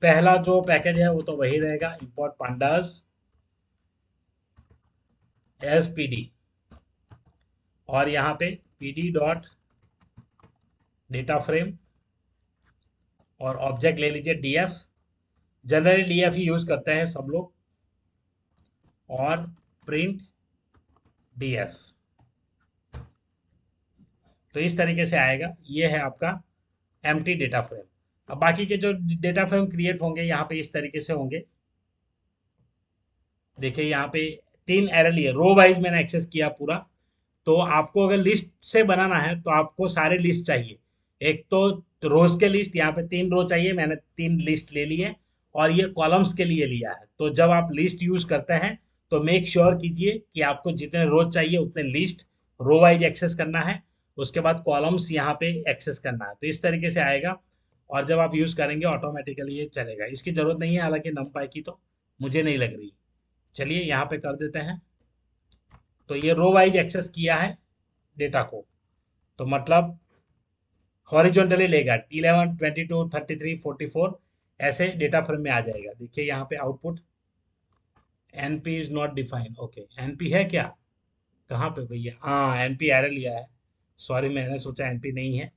पहला जो पैकेज है वो तो वही रहेगा, import pandas S P D. और यहाँ पे पीडी डॉट डेटा फ्रेम, और ऑब्जेक्ट ले लीजिए डीएफ। जनरली डीएफ ही यूज करते हैं सब लोग। और प्रिंट डीएफ। तो इस तरीके से आएगा। ये है आपका एम्प्टी डेटा फ्रेम। अब बाकी के जो डेटा फ्रेम क्रिएट होंगे यहाँ पे इस तरीके से होंगे। देखिए यहाँ पे 3 एरर लिए, रो वाइज मैंने एक्सेस किया पूरा। तो आपको अगर लिस्ट से बनाना है तो आपको सारे लिस्ट चाहिए। एक तो रोज के लिस्ट, यहाँ पे 3 रो चाहिए, मैंने 3 लिस्ट ले लिए। और ये कॉलम्स के लिए लिया है। तो जब आप लिस्ट यूज करते हैं तो मेक श्योर कीजिए कि आपको जितने रोज चाहिए उतने लिस्ट रो वाइज एक्सेस करना है। उसके बाद कॉलम्स यहाँ पे एक्सेस करना है। तो इस तरीके से आएगा। और जब आप यूज करेंगे ऑटोमेटिकली ये चलेगा। इसकी जरूरत नहीं है हालांकि नमपाई की, तो मुझे नहीं लग रही। चलिए यहाँ पे कर देते हैं। तो ये रो वाइज एक्सेस किया है डेटा को, तो मतलब हॉरिजॉन्टली लेगा 11, 22, 33, 44, ऐसे डेटा फ्रेम में आ जाएगा। देखिए यहाँ पे output NP is not defined. Okay, NP है क्या, कहाँ पे भैया, हाँ एनपी एरर लिया है। सॉरी, मैंने सोचा एनपी नहीं है,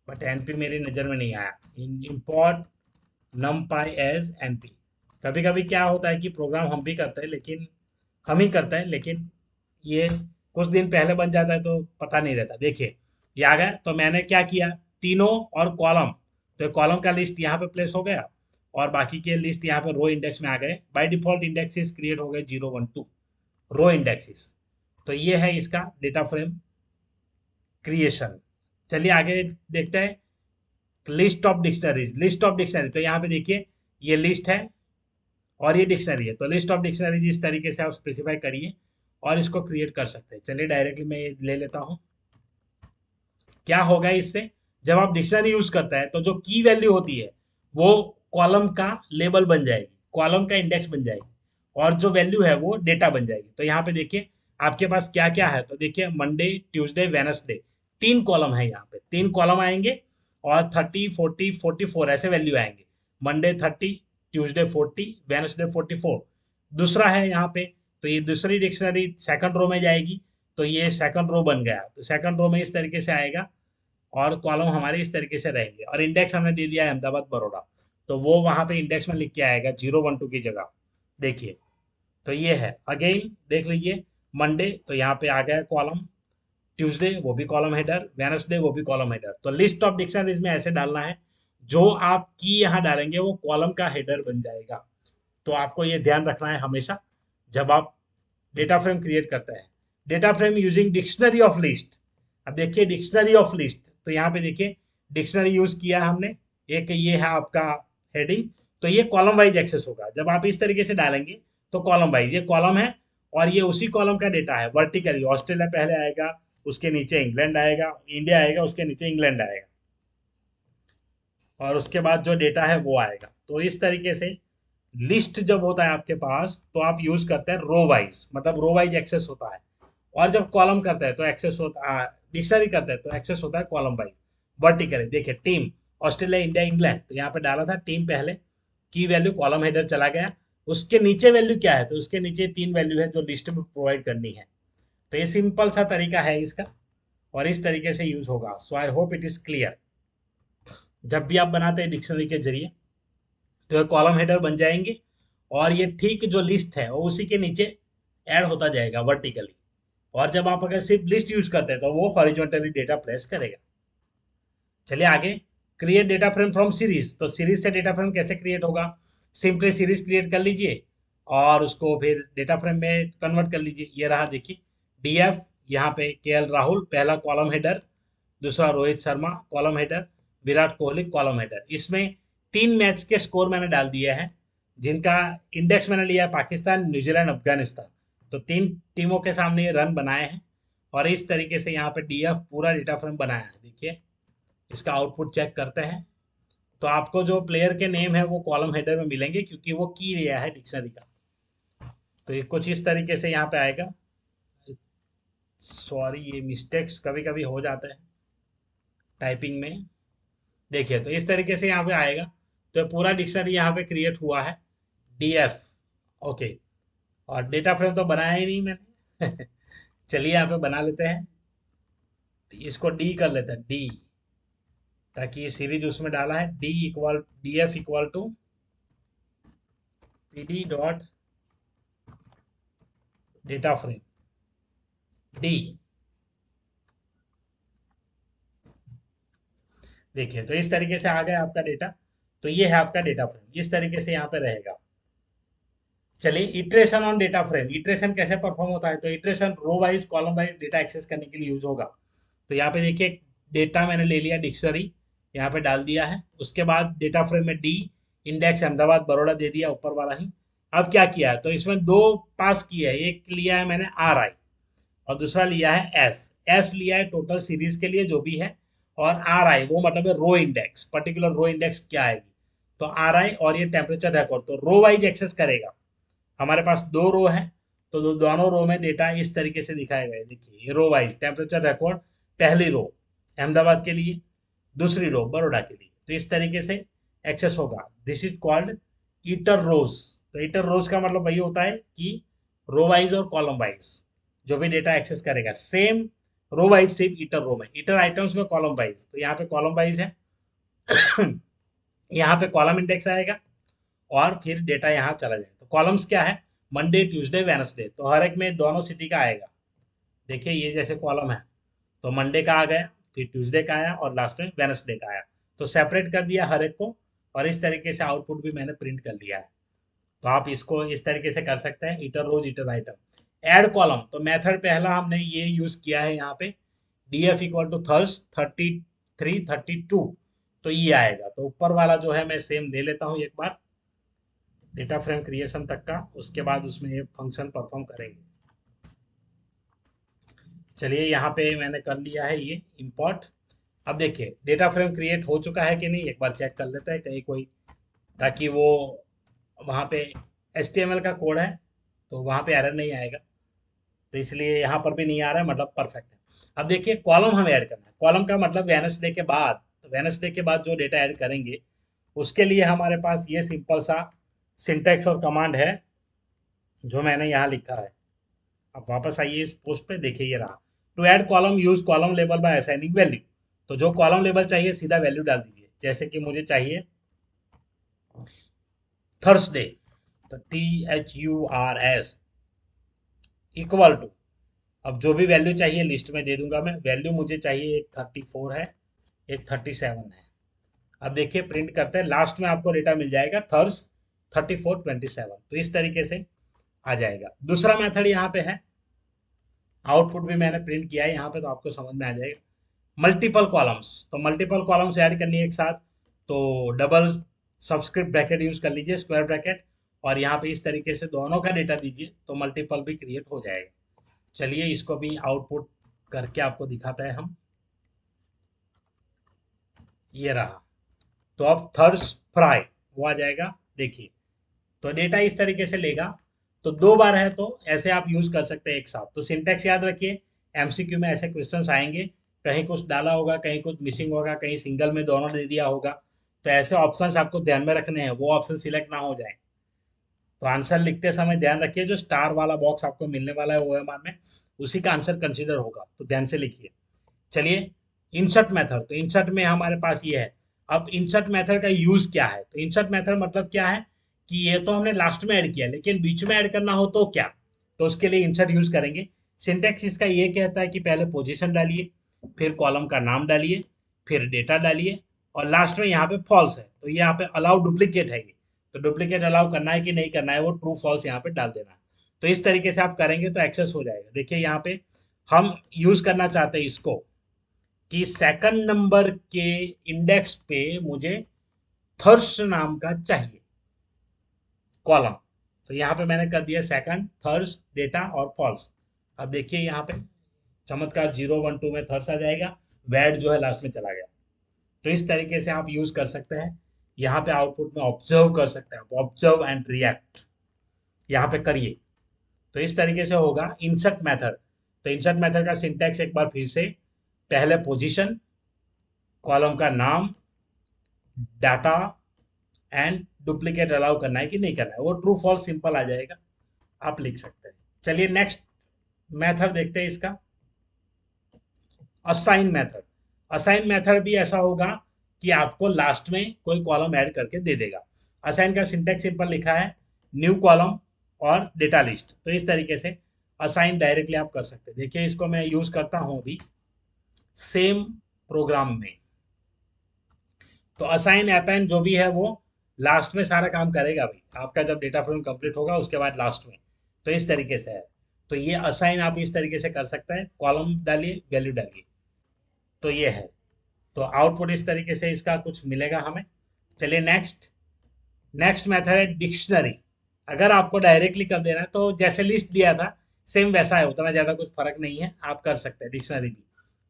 बट एनपी मेरी नज़र में नहीं आया। Import numpy as NP. कभी कभी क्या होता है कि प्रोग्राम हम भी करते हैं, लेकिन हम ही करते हैं, लेकिन ये कुछ दिन पहले बन जाता है तो पता नहीं रहता। देखिए ये आ गया। तो मैंने क्या किया, तीनों और कॉलम, तो कॉलम का लिस्ट यहाँ पे प्लेस हो गया, और बाकी के लिस्ट यहाँ पे रो इंडेक्स में आ गए। बाय डिफॉल्ट इंडेक्सेस क्रिएट हो गए 0, 1, 2 रो इंडेक्सेस। तो ये है इसका डेटा फ्रेम क्रिएशन। चलिए आगे देखते हैं। List of dictionaries, list of dictionary, तो यहाँ पे देखिए ये लिस्ट है और ये डिक्शनरी है। तो लिस्ट ऑफ डिक्शनरीज इस तरीके से आप स्पेसिफाई करिए और इसको क्रिएट कर सकते हैं। चलिए डायरेक्टली मैं ये ले लेता हूँ। क्या होगा इससे, जब आप डिक्शनरी यूज करता है तो जो की वैल्यू होती है वो कॉलम का लेबल बन जाएगी, कॉलम का इंडेक्स बन जाएगी, और जो वैल्यू है वो डेटा बन जाएगी। तो यहाँ पे देखिए आपके पास क्या क्या है। तो देखिए मंडे, ट्यूसडे, वेनसडे, 3 कॉलम है। यहाँ पे 3 कॉलम आएंगे, और 30, 40, 44 ऐसे वैल्यू आएंगे। मंडे 30, ट्यूसडे 40, वेनसडे 44 दूसरा है यहाँ पे। तो ये दूसरी डिक्शनरी सेकंड रो में जाएगी। तो ये सेकंड रो बन गया। तो सेकंड रो में इस तरीके से आएगा, और कॉलम हमारे इस तरीके से रहेंगे, और इंडेक्स हमने दे दिया है अहमदाबाद, बड़ौदा। तो वो वहां पे इंडेक्स में लिख के आएगा 012 की जगह। देखिए, तो ये है। अगेन देख लीजिए, मंडे तो यहाँ पे आ गया कॉलम, ट्यूसडे वो भी कॉलम हेडर, वेनसडे वो भी कॉलम हेडर। तो लिस्ट ऑफ डिक्शनरीज में ऐसे डालना है, जो आप की यहाँ डालेंगे वो कॉलम का हेडर बन जाएगा। तो आपको ये ध्यान रखना है हमेशा जब आप डेटा फ्रेम क्रिएट करते हैं। Data frame using dictionary of list. अब देखिए डिक्शनरी ऑफ लिस्ट, तो यहाँ पे देखिए डिक्शनरी यूज किया है हमने। एक ये है आपका हेडिंग। तो ये कॉलम वाइज एक्सेस होगा जब आप इस तरीके से डालेंगे। तो कॉलम वाइज ये कॉलम है, और ये उसी कॉलम का डेटा है वर्टिकली। ऑस्ट्रेलिया पहले आएगा, उसके नीचे इंग्लैंड आएगा, इंडिया आएगा, उसके नीचे इंग्लैंड आएगा, और उसके बाद जो डेटा है वो आएगा। तो इस तरीके से लिस्ट जब होता है आपके पास तो आप यूज करते हैं रो वाइज, मतलब रो वाइज एक्सेस होता है। और जब कॉलम करते हैं तो एक्सेस होता है, डिक्शनरी करते हैं तो एक्सेस होता है कॉलम वाइज वर्टिकली। देखिए टीम ऑस्ट्रेलिया इंडिया इंग्लैंड, तो यहाँ पे डाला था टीम पहले, की वैल्यू कॉलम हेडर चला गया। उसके नीचे वैल्यू क्या है, तो उसके नीचे 3 वैल्यू है जो लिस्ट में प्रोवाइड करनी है। तो ये सिंपल सा तरीका है इसका, और इस तरीके से यूज होगा। So I hope it is clear. जब भी आप बनाते हैं डिक्शनरी के जरिए तो ये कॉलम हेडर बन जाएंगे, और ये ठीक जो लिस्ट है वो उसी के नीचे ऐड होता जाएगा वर्टिकली। और जब आप अगर सिर्फ लिस्ट यूज करते हैं तो वो हॉरिजॉन्टली डेटा प्लेस करेगा। चलिए आगे, create data frame from series. तो सीरीज से डेटा फ्रेम कैसे क्रिएट होगा, सिंपली सीरीज क्रिएट कर लीजिए और उसको फिर डेटा फ्रेम में कन्वर्ट कर लीजिए। ये रहा देखिए डीएफ, यहाँ पे केएल राहुल पहला कॉलम हेडर, दूसरा Rohit Sharma column header, Virat Kohli column header. इसमें 3 मैच के स्कोर मैंने डाल दिए हैं, जिनका इंडेक्स मैंने लिया है पाकिस्तान, न्यूजीलैंड, अफगानिस्तान। तो 3 टीमों के सामने ये रन बनाए हैं, और इस तरीके से यहाँ पे डीएफ पूरा डेटा फ्रेम बनाया है। देखिए इसका आउटपुट चेक करते हैं, तो आपको जो प्लेयर के नेम है वो कॉलम हेडर में मिलेंगे, क्योंकि वो की लिया है डिक्शनरी का। तो ये कुछ इस तरीके से यहाँ पे आएगा। सॉरी, ये मिस्टेक्स कभी कभी हो जाते हैं टाइपिंग में। देखिए तो इस तरीके से यहाँ पे आएगा। तो पूरा डिक्शनरी यहाँ पे क्रिएट हुआ है, डीएफ। ओके, और डेटा फ्रेम तो बनाया ही नहीं मैंने। चलिए यहाँ पे बना लेते हैं, इसको डी कर लेते हैं, डी, ताकि ये सीरीज उसमें डाला है, D equal D F equal to P D dot data frame D. देखिए तो इस तरीके से आ गया आपका डेटा। तो ये है आपका डेटा फ्रेम, इस तरीके से यहाँ पे रहेगा। चलिए iteration on data frame, iteration कैसे परफॉर्म होता है, तो iteration row wise column wise data access करने के लिए यूज होगा। तो यहाँ पे देखिए डेटा मैंने ले लिया डिक्शनरी, यहाँ पे डाल दिया है। उसके बाद डेटा फ्रेम में डी, इंडेक्स अहमदाबाद बड़ौदा दे दिया ऊपर वाला ही। अब क्या किया है, तो इसमें 2 पास किया है, एक लिया है मैंने आर आई, और दूसरा लिया है एस। एस लिया है टोटल सीरीज के लिए जो भी है, और आर आई वो मतलब है row index, particular row index क्या आएगी। तो आर आई और ये टेम्परेचर रिकॉर्ड, तो रो वाइज एक्सेस करेगा। हमारे पास 2 रो है, तो दोनों रो में डेटा इस तरीके से दिखाया गया है। देखिए ये रो वाइज टेम्परेचर रिकॉर्ड, पहली रो अहमदाबाद के लिए, दूसरी रो बड़ौदा के लिए। तो इस तरीके से एक्सेस होगा। दिस इज कॉल्ड ईटर रोज। तो ईटर रोज का मतलब वही होता है कि रो वाइज और कॉलम वाइज जो भी डेटा एक्सेस करेगा, सेम रो वाइज सिर्फ ईटर रो में, ईटर आइटम्स में कॉलम वाइज। तो यहाँ पे कॉलम वाइज है। यहाँ पे कॉलम इंडेक्स आएगा, और फिर डेटा यहाँ चला जाएगा। तो कॉलम्स क्या है, मंडे ट्यूसडे वेनसडे, तो हर एक में दोनों सिटी का आएगा। देखिए ये जैसे कॉलम है, तो मंडे का आ गया, फिर ट्यूसडे का आया, और लास्ट में वेनसडे का आया। तो सेपरेट कर दिया हर एक को, और इस तरीके से आउटपुट भी मैंने प्रिंट कर लिया है। तो आप इसको इस तरीके से कर सकते हैं, ईटर रोज ईटर आइटम। ऐड कॉलम, तो मेथड पहला हमने ये यूज किया है यहाँ पे, डी एफ इक्वल टू थर्स 33 32, तो ये आएगा। तो ऊपर वाला जो है मैं सेम ले लेता हूँ एक बार, डेटा फ्रेम क्रिएशन तक का, उसके बाद उसमें ये फंक्शन परफॉर्म करेंगे। चलिए यहाँ पे मैंने कर लिया है ये इंपोर्ट। अब देखिए डेटा फ्रेम क्रिएट हो चुका है कि नहीं, एक बार चेक कर लेते हैं कहीं कोई, ताकि वो वहाँ पे HTML का कोड है तो वहाँ पे एरर नहीं आएगा। तो इसलिए यहाँ पर भी नहीं आ रहा है, मतलब परफेक्ट है। अब देखिए कॉलम हमें ऐड करना है, कॉलम का मतलब वेनसडे के बाद, तो वेनसडे के बाद जो डेटा ऐड करेंगे उसके लिए हमारे पास ये सिंपल सा सिंटैक्स और कमांड है जो मैंने यहाँ लिखा है। अब वापस आइए इस पोस्ट पे, देखिए ये रहा, to add column use column label by assigning value. तो जो कॉलम लेबल चाहिए सीधा वैल्यू डाल दीजिए, जैसे कि मुझे चाहिए थर्सडे, तो THURS इक्वल टू, अब जो भी वैल्यू चाहिए लिस्ट में दे दूंगा मैं। वैल्यू मुझे चाहिए, एक 34 है, एक 37 है। अब देखिए प्रिंट करते हैं, लास्ट में आपको डेटा मिल जाएगा थर्स 34 27। तो इस तरीके से आ जाएगा। दूसरा मेथड यहाँ पे है, आउटपुट भी मैंने प्रिंट किया है यहाँ पे, तो आपको समझ में आ जाएगा। मल्टीपल कॉलम्स, तो मल्टीपल कॉलम्स ऐड करनी है एक साथ, तो डबल सबस्क्रिप्ट ब्रैकेट यूज कर लीजिए, स्क्वायर ब्रैकेट, और यहाँ पे इस तरीके से दोनों का डेटा दीजिए, तो मल्टीपल भी क्रिएट हो जाएगा। चलिए इसको भी आउटपुट करके आपको दिखाता है हम। ये रहा, तो अब थर्स फ्राई वो आ जाएगा। देखिए तो डेटा इस तरीके से लेगा। तो 2 बार है तो ऐसे आप यूज कर सकते हैं एक साथ। तो सिंटेक्स याद रखिए, एमसीक्यू में ऐसे क्वेश्चंस आएंगे, कहीं कुछ डाला होगा, कहीं कुछ मिसिंग होगा, कहीं सिंगल में दोनों दे दिया होगा। तो ऐसे ऑप्शंस आपको ध्यान में रखने हैं, वो ऑप्शन सिलेक्ट ना हो जाए। तो आंसर लिखते समय ध्यान रखिए, जो स्टार वाला बॉक्स आपको मिलने वाला है ओएमआर में, उसी का आंसर कंसीडर होगा, तो ध्यान से लिखिए। चलिए, इंसर्ट मेथड, तो इंसर्ट में हमारे पास ये है। अब इंसर्ट मेथड का यूज क्या है? तो इंसर्ट मेथड मतलब क्या है कि ये तो हमने लास्ट में ऐड किया, लेकिन बीच में ऐड करना हो तो क्या, तो उसके लिए इंसर्ट यूज करेंगे। सिंटेक्स इसका ये कहता है कि पहले पोजीशन डालिए, फिर कॉलम का नाम डालिए, फिर डेटा डालिए, और लास्ट में यहाँ पे फॉल्स है, तो यहाँ पे अलाउ डुप्लीकेट है ये। तो डुप्लीकेट अलाउ करना है कि नहीं करना है, वो ट्रू फॉल्स यहाँ पे डाल देना है। तो इस तरीके से आप करेंगे तो एक्सेस हो जाएगा। देखिए यहाँ पे हम यूज करना चाहते हैं इसको कि सेकंड नंबर के इंडेक्स पे मुझे थर्स नाम का चाहिए कॉलम। तो यहाँ पे मैंने कर दिया सेकंड, थर्स, डेटा और फॉल्स। अब देखिए यहाँ पे चमत्कार 0 1 2 में थर्स आ जाएगा, वैड जो है लास्ट में चला गया। तो इस तरीके से आप यूज कर सकते हैं। यहाँ पे आउटपुट में ऑब्जर्व कर सकते हैं, ऑब्जर्व एंड रिएक्ट यहाँ पे करिए। तो इस तरीके से होगा इंसर्ट मेथड। तो इंसर्ट मेथड का सिंटैक्स एक बार फिर से, पहले पोजीशन, कॉलम का नाम, डाटा एंड डुप्लीकेट अलाउ करना है कि नहीं करना है, वो ट्रू फॉल्स सिंपल आ जाएगा, आप लिख सकते हैं। चलिए नेक्स्ट मेथड देखते हैं इसका, असाइन मेथड। असाइन मेथड भी ऐसा होगा कि आपको लास्ट में कोई कॉलम ऐड करके दे देगा। असाइन का सिंटेक्स सिंपल लिखा है, न्यू कॉलम और डेटा लिस्ट। तो इस तरीके से असाइन डायरेक्टली आप कर सकते हैं। देखिए इसको मैं यूज करता हूं अभी सेम प्रोग्राम में। तो असाइन अपेंड जो भी है वो लास्ट में सारा काम करेगा भाई, आपका जब डेटा फ्रेम कंप्लीट होगा उसके बाद लास्ट में। तो इस तरीके से है। तो ये असाइन आप इस तरीके से कर सकते हैं, कॉलम डालिए, वैल्यू डालिए। तो ये है। तो आउटपुट इस तरीके से इसका कुछ मिलेगा हमें। चलिए नेक्स्ट, नेक्स्ट मेथड है डिक्शनरी। अगर आपको डायरेक्टली कर देना है तो जैसे लिस्ट दिया था सेम वैसा है, उतना ज़्यादा कुछ फर्क नहीं है, आप कर सकते हैं डिक्शनरी भी।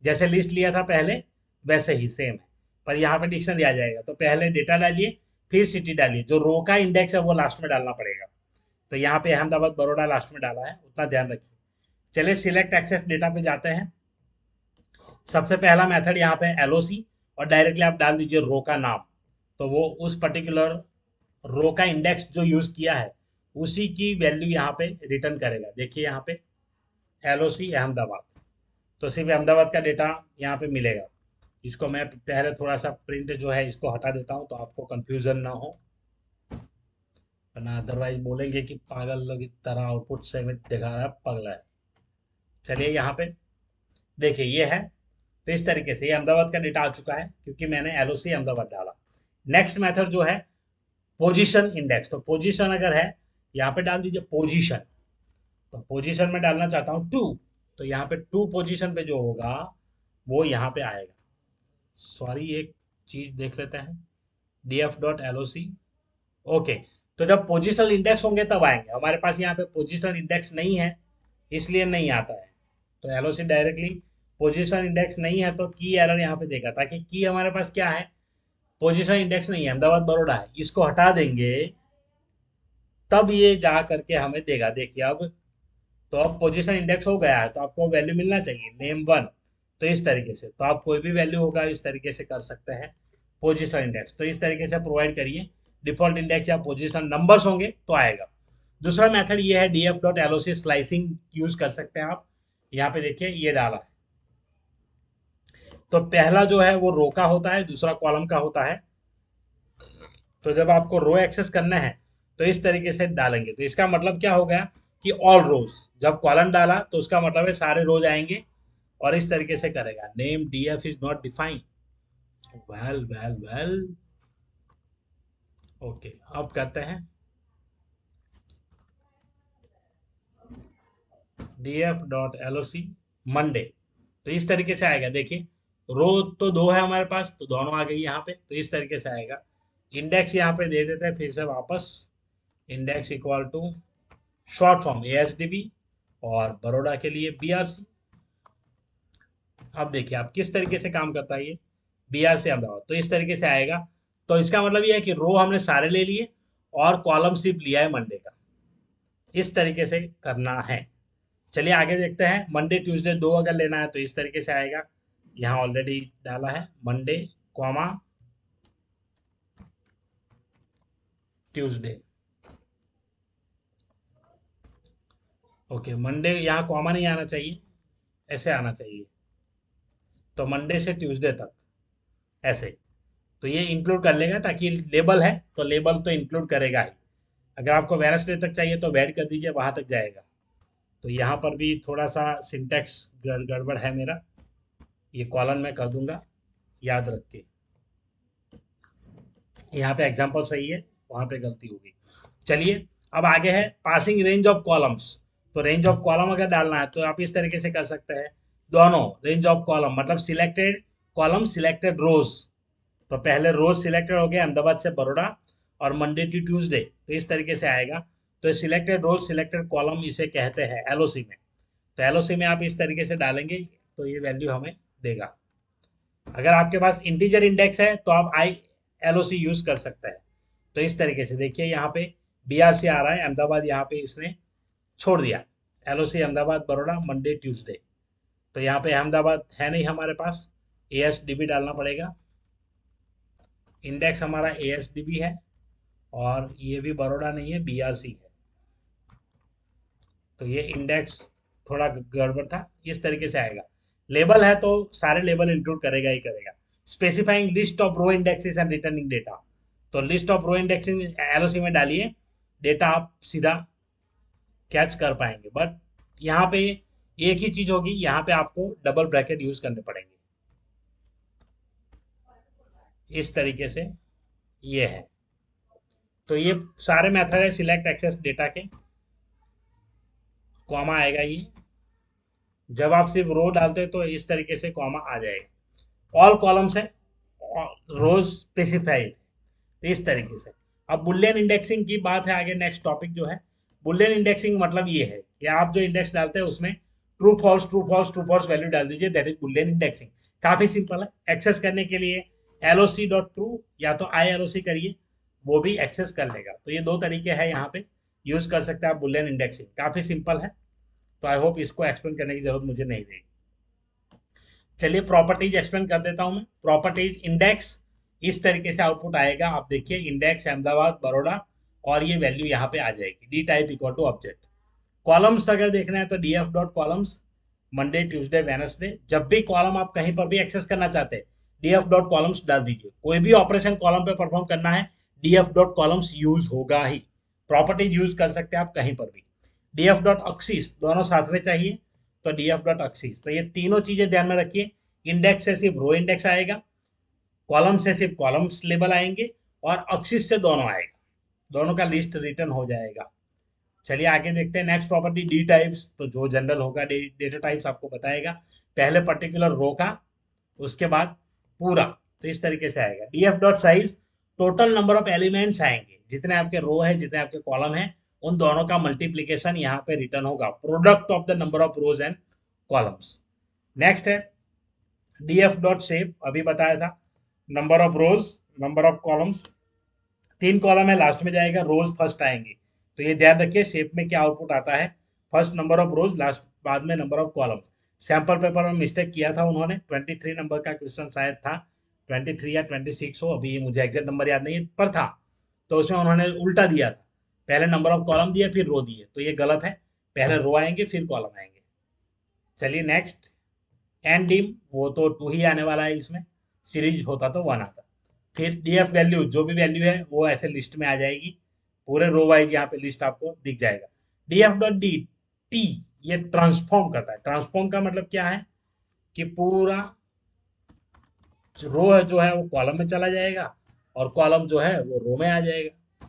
जैसे लिस्ट लिया था पहले वैसे ही सेम है, पर यहाँ पे डिक्शनरी आ जाएगा। तो पहले डेटा डालिए, फिर सिटी डालिए, जो रो का इंडेक्स है वो लास्ट में डालना पड़ेगा। तो यहाँ पे अहमदाबाद बड़ौदा लास्ट में डाला है, उतना ध्यान रखिए। चलिए सिलेक्ट एक्सेस डेटा पे जाते हैं। सबसे पहला मेथड यहाँ पे एलओसी, और डायरेक्टली आप डाल दीजिए रो का नाम। तो वो उस पर्टिकुलर रो का इंडेक्स जो यूज किया है उसी की वैल्यू यहाँ पे रिटर्न करेगा। देखिए यहाँ पे एलओसी अहमदाबाद, तो सिर्फ अहमदाबाद का डेटा यहाँ पे मिलेगा। इसको मैं पहले थोड़ा सा प्रिंट जो है इसको हटा देता हूँ तो आपको कंफ्यूजन ना हो, वरना अदरवाइज बोलेंगे कि पागल लोग की तरह आउटपुट से में दिखा रहा है, पगला है। चलिए यहाँ पे देखिए ये है। तो इस तरीके से ये अहमदाबाद का डेटा आ चुका है क्योंकि मैंने एलओसी अहमदाबाद डाला। नेक्स्ट मेथड जो है पोजीशन इंडेक्स। तो पोजीशन अगर है यहाँ पे डाल दीजिए पोजीशन। तो पोजीशन में डालना चाहता हूँ 2, तो यहाँ पे 2 पोजीशन पे जो होगा वो यहाँ पे आएगा। सॉरी एक चीज देख लेते हैं, df.loc। ओके, तो जब पोजिशनल इंडेक्स होंगे तब आएंगे। हमारे पास यहाँ पे पोजिशनल इंडेक्स नहीं है इसलिए नहीं आता है। तो एलओसी डायरेक्टली पोजिशनल इंडेक्स नहीं है तो की एरर यहाँ पे देगा, ताकि की हमारे पास क्या है, पोजिशनल इंडेक्स नहीं है, अहमदाबाद बड़ौदा है, इसको हटा देंगे तब ये जा करके हमें देगा। देखिए अब, तो अब पोजिशनल इंडेक्स हो गया है तो आपको वैल्यू मिलना चाहिए नेम 1। तो इस तरीके से तो आप कोई भी वैल्यू होगा इस तरीके से कर सकते हैं पोजिशनल इंडेक्स। तो इस तरीके से प्रोवाइड करिए, डिफॉल्ट इंडेक्स या पोजिशनल नंबर्स होंगे तो आएगा। दूसरा मेथड ये है df.loc स्लाइसिंग यूज कर सकते हैं आप। यहाँ पे देखिए ये डाला है। तो पहला जो है वो रो का होता है, दूसरा कॉलम का होता है। तो जब आपको रो एक्सेस करना है तो इस तरीके से डालेंगे। तो इसका मतलब क्या हो गया कि ऑल रोज, जब कॉलम डाला तो उसका मतलब है सारे रोज आएंगे, और इस तरीके से करेगा name df is not defined. Well well well, okay अब करते हैं df.loc मंडे। तो इस तरीके से आएगा। देखिए रो तो 2 है हमारे पास तो दोनों आ गई यहाँ पे, तो इस तरीके से आएगा। इंडेक्स यहाँ पे दे देते हैं फिर से वापस, index equal to short form ASDB और बड़ौदा के लिए BRC। अब देखिए आप किस तरीके से काम करता है ये, BRC अहमदाबाद, तो इस तरीके से आएगा। तो इसका मतलब ये है कि रो हमने सारे ले लिए और कॉलम सिर्फ लिया है मंडे का। इस तरीके से करना है। चलिए आगे देखते हैं। मंडे ट्यूसडे दो अगर लेना है तो इस तरीके से आएगा। यहाँ ऑलरेडी डाला है Monday comma Tuesday. Okay, Monday यहाँ कॉमा नहीं आना चाहिए, ऐसे आना चाहिए। तो मंडे से ट्यूसडे तक ऐसे। तो ये इंक्लूड कर लेगा, ताकि लेबल है तो लेबल तो इंक्लूड करेगा ही। अगर आपको वेडनेसडे तक चाहिए तो वेड कर दीजिए, वहां तक जाएगा। तो यहाँ पर भी थोड़ा सा सिंटैक्स गड़बड़ है मेरा, ये कॉलन में कर दूंगा याद रख के। यहाँ पे एग्जाम्पल सही है, वहां पे गलती होगी। चलिए अब आगे है पासिंग रेंज ऑफ कॉलम्स। तो रेंज ऑफ कॉलम अगर डालना है तो आप इस तरीके से कर सकते हैं। दोनों रेंज ऑफ कॉलम मतलब सिलेक्टेड कॉलम सिलेक्टेड रोज। तो पहले रोज सिलेक्टेड हो गए अहमदाबाद से बड़ौदा और मंडे टू ट्यूसडे, तो इस तरीके से आएगा। तो सिलेक्टेड रोज सिलेक्टेड कॉलम इसे कहते हैं एलओसी में। तो एलओसी में आप इस तरीके से डालेंगे तो ये वैल्यू हमें देगा। अगर आपके पास इंटीजर इंडेक्स है तो आप आई एलओसी यूज कर सकते हैं। तो इस तरीके से देखिए यहाँ पे बीआरसी आ रहा है अहमदाबाद, यहाँ पे इसने छोड़ दिया LOC Ahmedabad Baroda Monday Tuesday. तो यहाँ पे अहमदाबाद है नहीं हमारे पास, एएसडीबी डालना पड़ेगा। इंडेक्स हमारा एएसडीबी है और ये भी बड़ौदा नहीं है, बीआरसी है। तो ये इंडेक्स थोड़ा गड़बड़ था, इस तरीके से आएगा। लेबल है तो सारे लेबल इंक्लूड करेगा ही करेगा। Specifying list of row indexes and returning data. तो list of row indexing LOC में डालिए, डेटा आप सीधा कैच कर पाएंगे। बट यहाँ पे एक ही चीज होगी, यहाँ पे आपको डबल ब्रैकेट यूज करने पड़ेंगे। इस तरीके से ये है। तो ये सारे मेथड है सिलेक्ट एक्सेस डेटा के, कॉमा आएगा ये। जब आप सिर्फ रो डालते हैं तो इस तरीके से कॉमा आ जाएगा। ऑल कॉलम्स है, रोज स्पेसिफाइड, इस तरीके से। अब बुलियन इंडेक्सिंग की बात है आगे, नेक्स्ट टॉपिक जो है बुलियन इंडेक्सिंग। मतलब ये है कि आप जो इंडेक्स डालते हैं उसमें true false true false true false value डाल दीजिए, दैट इज बुलियन इंडेक्सिंग। काफी सिंपल है। एक्सेस करने के लिए एलओसी डॉट ट्रू या तो आई एलओसी करिए, वो भी एक्सेस कर लेगा। तो ये दो तरीके हैं यहाँ पे यूज कर सकते हैं आप बुलियन इंडेक्सिंग, काफी सिंपल है। तो आई होप इसको एक्सप्लेन करने की जरूरत मुझे नहीं रहेगी। चलिए प्रॉपर्टीज एक्सप्लेन कर देता हूं मैं। प्रॉपर्टीज इंडेक्स इस तरीके से आउटपुट आएगा, आप देखिए इंडेक्स अहमदाबाद बड़ौदा और ये वैल्यू यहाँ पे आ जाएगी, D type equal to object. Columns अगर देखना है तो D F dot columns Monday Tuesday Wednesday. जब भी कॉलम आप कहीं पर भी एक्सेस करना चाहते हैं डी एफ डॉट कॉलम्स डाल दीजिए। कोई भी ऑपरेशन कॉलम पे परफॉर्म करना है D F dot columns use होगा ही। प्रॉपर्टीज यूज कर सकते हैं आप कहीं पर भी। डी एफ डॉट एक्सिस दोनों साथ में चाहिए, तो डी एफ डॉट एक्सिस। तो ये तीनों चीजें ध्यान में रखिए। इंडेक्स से सिर्फ रो इंडेक्स आएगा, कॉलम से सिर्फ कॉलम्स लेबल आएंगे और एक्सिस से दोनों आएगा, दोनों का लिस्ट रिटर्न हो जाएगा। चलिए आगे देखते हैं नेक्स्ट प्रॉपर्टी डी टाइप्स। तो जो जनरल होगा डेटा टाइप्स आपको बताएगा, पहले पर्टिकुलर रो का, उसके बाद पूरा। तो इस तरीके से आएगा। D F dot size total number of elements आएंगे, जितने आपके रो है जितने आपके कॉलम है उन दोनों का मल्टीप्लीकेशन यहाँ पे रिटर्न होगा, product of the number of rose and columns. Next है डी एफ डॉट शेप, अभी बताया था number of rose number of columns. तीन कॉलम है लास्ट में जाएगा, रोज फर्स्ट आएंगे। तो ये ध्यान रखिए शेप में क्या आउटपुट आता है, first number of rose last बाद में number of columns. Sample paper में मिस्टेक किया था उन्होंने, 23 नंबर का क्वेश्चन शायद था, 23 या 26 हो, अभी मुझे एग्जैक्ट नंबर याद नहीं पर था। तो उसमें उन्होंने उल्टा दिया था, पहले नंबर ऑफ कॉलम दिया फिर रो दिए, तो ये गलत है, पहले रो आएंगे फिर कॉलम आएंगे। चलिए नेक्स्ट एंड डिम, वो तो 2 ही आने वाला है, इसमें सीरीज होता तो 1 आता। फिर डी एफ वैल्यू, जो भी वैल्यू है वो ऐसे लिस्ट में आ जाएगी, पूरे रो वाइज यहाँ पे लिस्ट आपको दिख जाएगा। D F dot D T, ये ट्रांसफॉर्म करता है। ट्रांसफॉर्म का मतलब क्या है कि पूरा रो है जो है वो कॉलम में चला जाएगा और कॉलम जो है वो रो में आ जाएगा।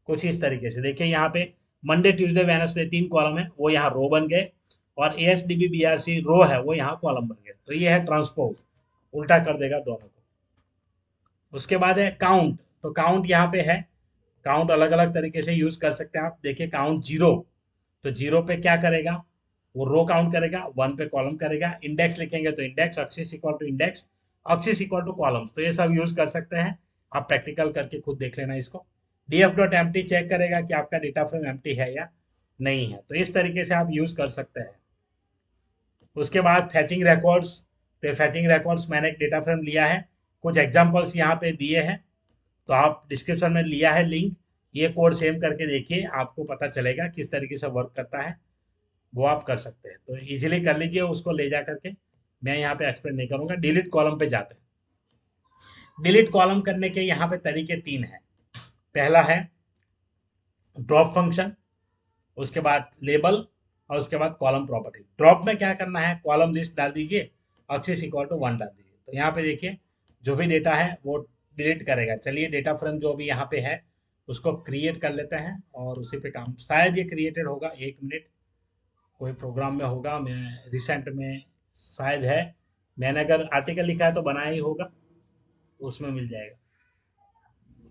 कुछ इस तरीके से देखिए यहाँ पे मंडे ट्यूसडे वेडनेसडे 3 कॉलम है, वो यहाँ रो बन गए, और A S D B B R C row है वो यहाँ कॉलम बन गए। तो ये है ट्रांसपोज, उल्टा कर देगा दोनों को। उसके बाद है काउंट। तो काउंट यहाँ पे है, काउंट अलग अलग तरीके से यूज कर सकते हैं आप। देखिए काउंट जीरो, तो जीरो पे क्या करेगा, वो रो काउंट करेगा, 1 पे कॉलम करेगा। इंडेक्स लिखेंगे तो index, axis equal to index, axis equal to columns. तो ये सब यूज कर सकते हैं, आप प्रैक्टिकल करके खुद देख लेना इसको। df डॉट एम्प्टी चेक करेगा कि आपका डेटा फ्रेम एम्प्टी है या नहीं है। तो इस तरीके से आप यूज कर सकते हैं। उसके बाद फैचिंग रिकॉर्ड्स, तो फैचिंग रिकॉर्ड्स मैंने एक डेटा फ्रेम लिया है, कुछ एग्जांपल्स यहाँ पे दिए हैं, तो आप डिस्क्रिप्शन में लिया है लिंक, ये कोड सेव करके देखिए, आपको पता चलेगा किस तरीके से वर्क करता है, वो आप कर सकते हैं। तो इजीली कर लीजिए उसको ले जा करके, मैं यहाँ पे एक्सप्लेन नहीं करूँगा। डिलीट कॉलम पे जाते हैं। डिलीट कॉलम करने के यहाँ पे तरीके तीन हैं। पहला है ड्रॉप फंक्शन, उसके बाद लेबल, और उसके बाद कॉलम प्रॉपर्टी। ड्रॉप में क्या करना है, कॉलम लिस्ट डाल दीजिए, एक्सिस इक्वल टू 1 डाल दीजिए। तो यहाँ पे देखिए जो भी डेटा है वो डिलीट करेगा। चलिए डेटा फ्रेम जो भी यहाँ पे है उसको क्रिएट कर लेते हैं और उसी पे काम, शायद ये क्रिएटेड होगा, 1 मिनट, कोई प्रोग्राम में होगा, मैं रिसेंट में शायद है, मैंने अगर आर्टिकल लिखा है तो बनाया ही होगा, उसमें मिल जाएगा।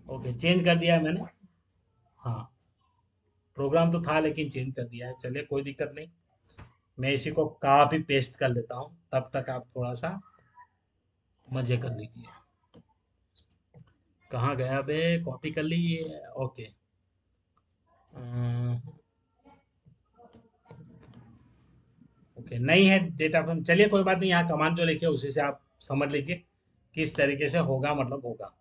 ओके, चेंज कर दिया है मैंने। हाँ, प्रोग्राम तो था लेकिन चेंज कर दिया है, चलिए कोई दिक्कत नहीं। मैं इसी को कॉपी पेस्ट कर लेता हूँ, तब तक आप थोड़ा सा मजे कर लीजिए। कहाँ गया बे, कॉपी कर ली ये, ओके। ओके, नहीं है डेटा फ्रेम, चलिए कोई बात नहीं, यहाँ कमांड जो लिखे उसी से आप समझ लीजिए किस तरीके से होगा, मतलब होगा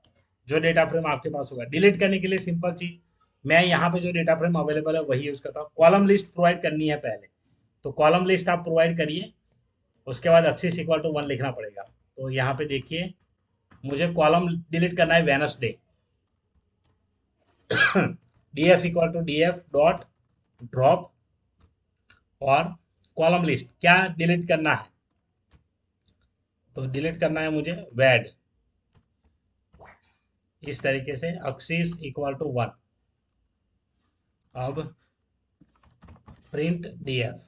जो डेटा फ्रेम आपके पास होगा। डिलीट करने के लिए सिंपल चीज, मैं यहाँ पे जो डेटा फ्रेम अवेलेबल है वही यूज करता हूँ। कॉलम लिस्ट प्रोवाइड करनी है पहले, तो कॉलम लिस्ट आप प्रोवाइड करिए, उसके बाद एक्सिस इक्वल टू 1 लिखना पड़ेगा। तो यहाँ पे देखिए मुझे कॉलम डिलीट करना है Wednesday, df equal to df dot drop, और कॉलम लिस्ट क्या डिलीट करना है, तो डिलीट करना है मुझे वैड, इस तरीके से एक्सिस इक्वल टू 1। अब प्रिंट df,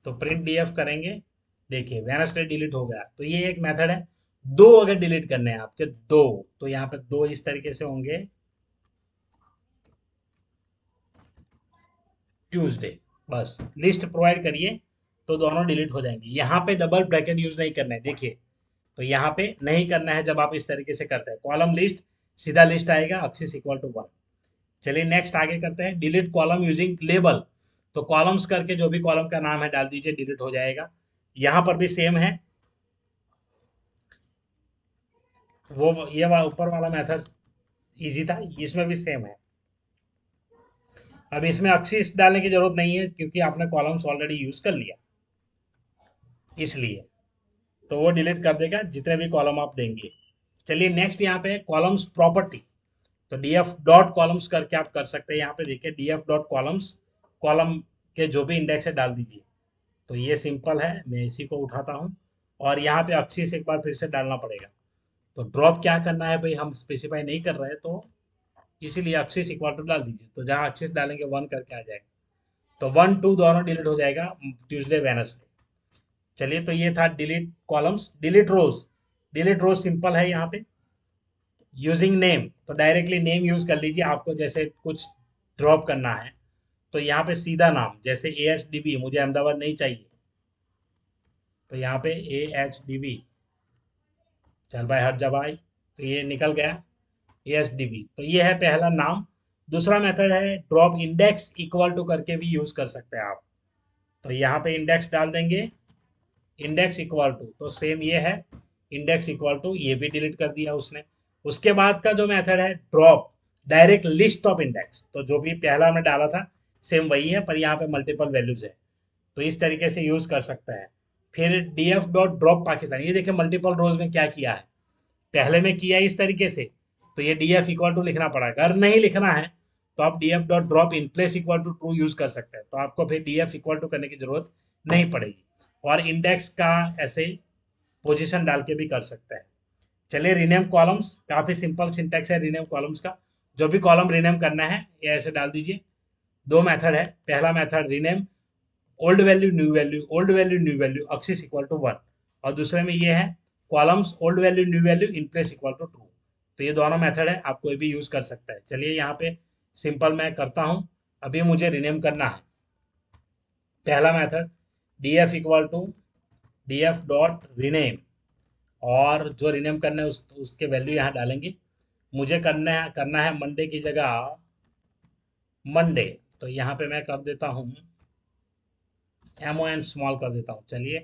तो प्रिंट df करेंगे, देखिए वेनसडे डिलीट हो गया। तो ये एक मेथड है। दो अगर डिलीट करने हैं आपके, दो, तो यहाँ पे दो इस तरीके से होंगे, ट्यूसडे, बस लिस्ट प्रोवाइड करिए तो दोनों डिलीट हो जाएंगे। यहाँ पे डबल ब्रैकेट यूज नहीं करना है, देखिए, तो यहाँ पे नहीं करना है। जब आप इस तरीके से करते हैं कॉलम लिस्ट, सीधा लिस्ट आएगा एक्सिस इक्वल टू 1। चलिए नेक्स्ट आगे करते हैं, डिलीट कॉलम यूजिंग लेबल। तो कॉलम्स करके जो भी कॉलम का नाम है डाल दीजिए, डिलीट हो जाएगा। यहाँ पर भी सेम है, वो ये ऊपर वाला मेथड इजी था, इसमें भी सेम है। अब इसमें एक्सिस डालने की जरूरत नहीं है क्योंकि आपने कॉलम्स ऑलरेडी यूज कर लिया, इसलिए तो वो डिलीट कर देगा जितने भी कॉलम आप देंगे। चलिए नेक्स्ट यहाँ पे कॉलम्स प्रॉपर्टी, तो df डॉट कॉलम्स करके आप कर सकते हैं। यहाँ पे देखिए df डॉट कॉलम्स, कॉलम के जो भी इंडेक्स है डाल दीजिए। तो ये सिंपल है, मैं इसी को उठाता हूँ, और यहाँ पे एक्सिस एक बार फिर से डालना पड़ेगा। तो ड्रॉप क्या करना है भाई, हम स्पेसिफाई नहीं कर रहे हैं, तो इसीलिए एक्सिस इक्वल टू डाल दीजिए। तो जहाँ एक्सिस डालेंगे 1 करके आ जाएगा, तो 1 2 दोनों डिलीट हो जाएगा ट्यूसडे वेनसडे। चलिए, तो ये था डिलीट कॉलम्स। डिलीट रोज, डिलीट रोज सिंपल है यहाँ पे, यूजिंग नेम, तो डायरेक्टली नेम यूज कर लीजिए। आपको जैसे कुछ ड्रॉप करना है तो यहाँ पे सीधा नाम, जैसे AHDB, मुझे अहमदाबाद नहीं चाहिए, तो यहाँ पे AHDB, चल भाई हट जा भाई, तो ये निकल गया AHDB। तो ये है पहला नाम। दूसरा मेथड है ड्रॉप इंडेक्स इक्वल टू करके भी यूज कर सकते हैं आप। तो यहाँ पे इंडेक्स डाल देंगे, इंडेक्स इक्वल टू, तो सेम ये है, इंडेक्स इक्वल टू, ये भी डिलीट कर दिया उसने। उसके बाद का जो मेथड है drop direct list of index, तो जो भी पहला हमने डाला था सेम वही है, पर यहाँ पे मल्टीपल वैल्यूज है, तो इस तरीके से यूज कर सकते हैं। फिर df डॉट ड्रॉप पाकिस्तान, ये देखिए मल्टीपल रोज में क्या किया है, पहले में किया इस तरीके से, तो ये df इक्वल टू लिखना पड़ा। अगर नहीं लिखना है तो आप df dot drop in place equal to true use कर सकते हैं, तो आपको फिर df इक्वल टू करने की जरूरत नहीं पड़ेगी। और इंडेक्स का ऐसे पोजीशन डाल के भी कर सकते हैं। चलिए रीनेम कॉलम्स, काफी सिंपल सिंटेक्स है रीनेम कॉलम्स का। जो भी कॉलम रीनेम करना है ये ऐसे डाल दीजिए। दो मेथड है, पहला method rename old value new value, old value new value axis equal to 1, और दूसरे में ये है columns old value new value in place equal to true. तो ये दोनों मेथड है, आप कोई भी यूज कर सकता है। चलिए यहाँ पे सिंपल मैं करता हूँ, अभी मुझे रीनेम करना है। पहला method df equal to df dot rename, और जो रीनेम करना है उसके वैल्यू यहाँ डालेंगे, मुझे करना है मंडे की जगह मंडे। तो यहाँ पे मैं कर देता हूँ MON स्मॉल कर देता हूँ। चलिए,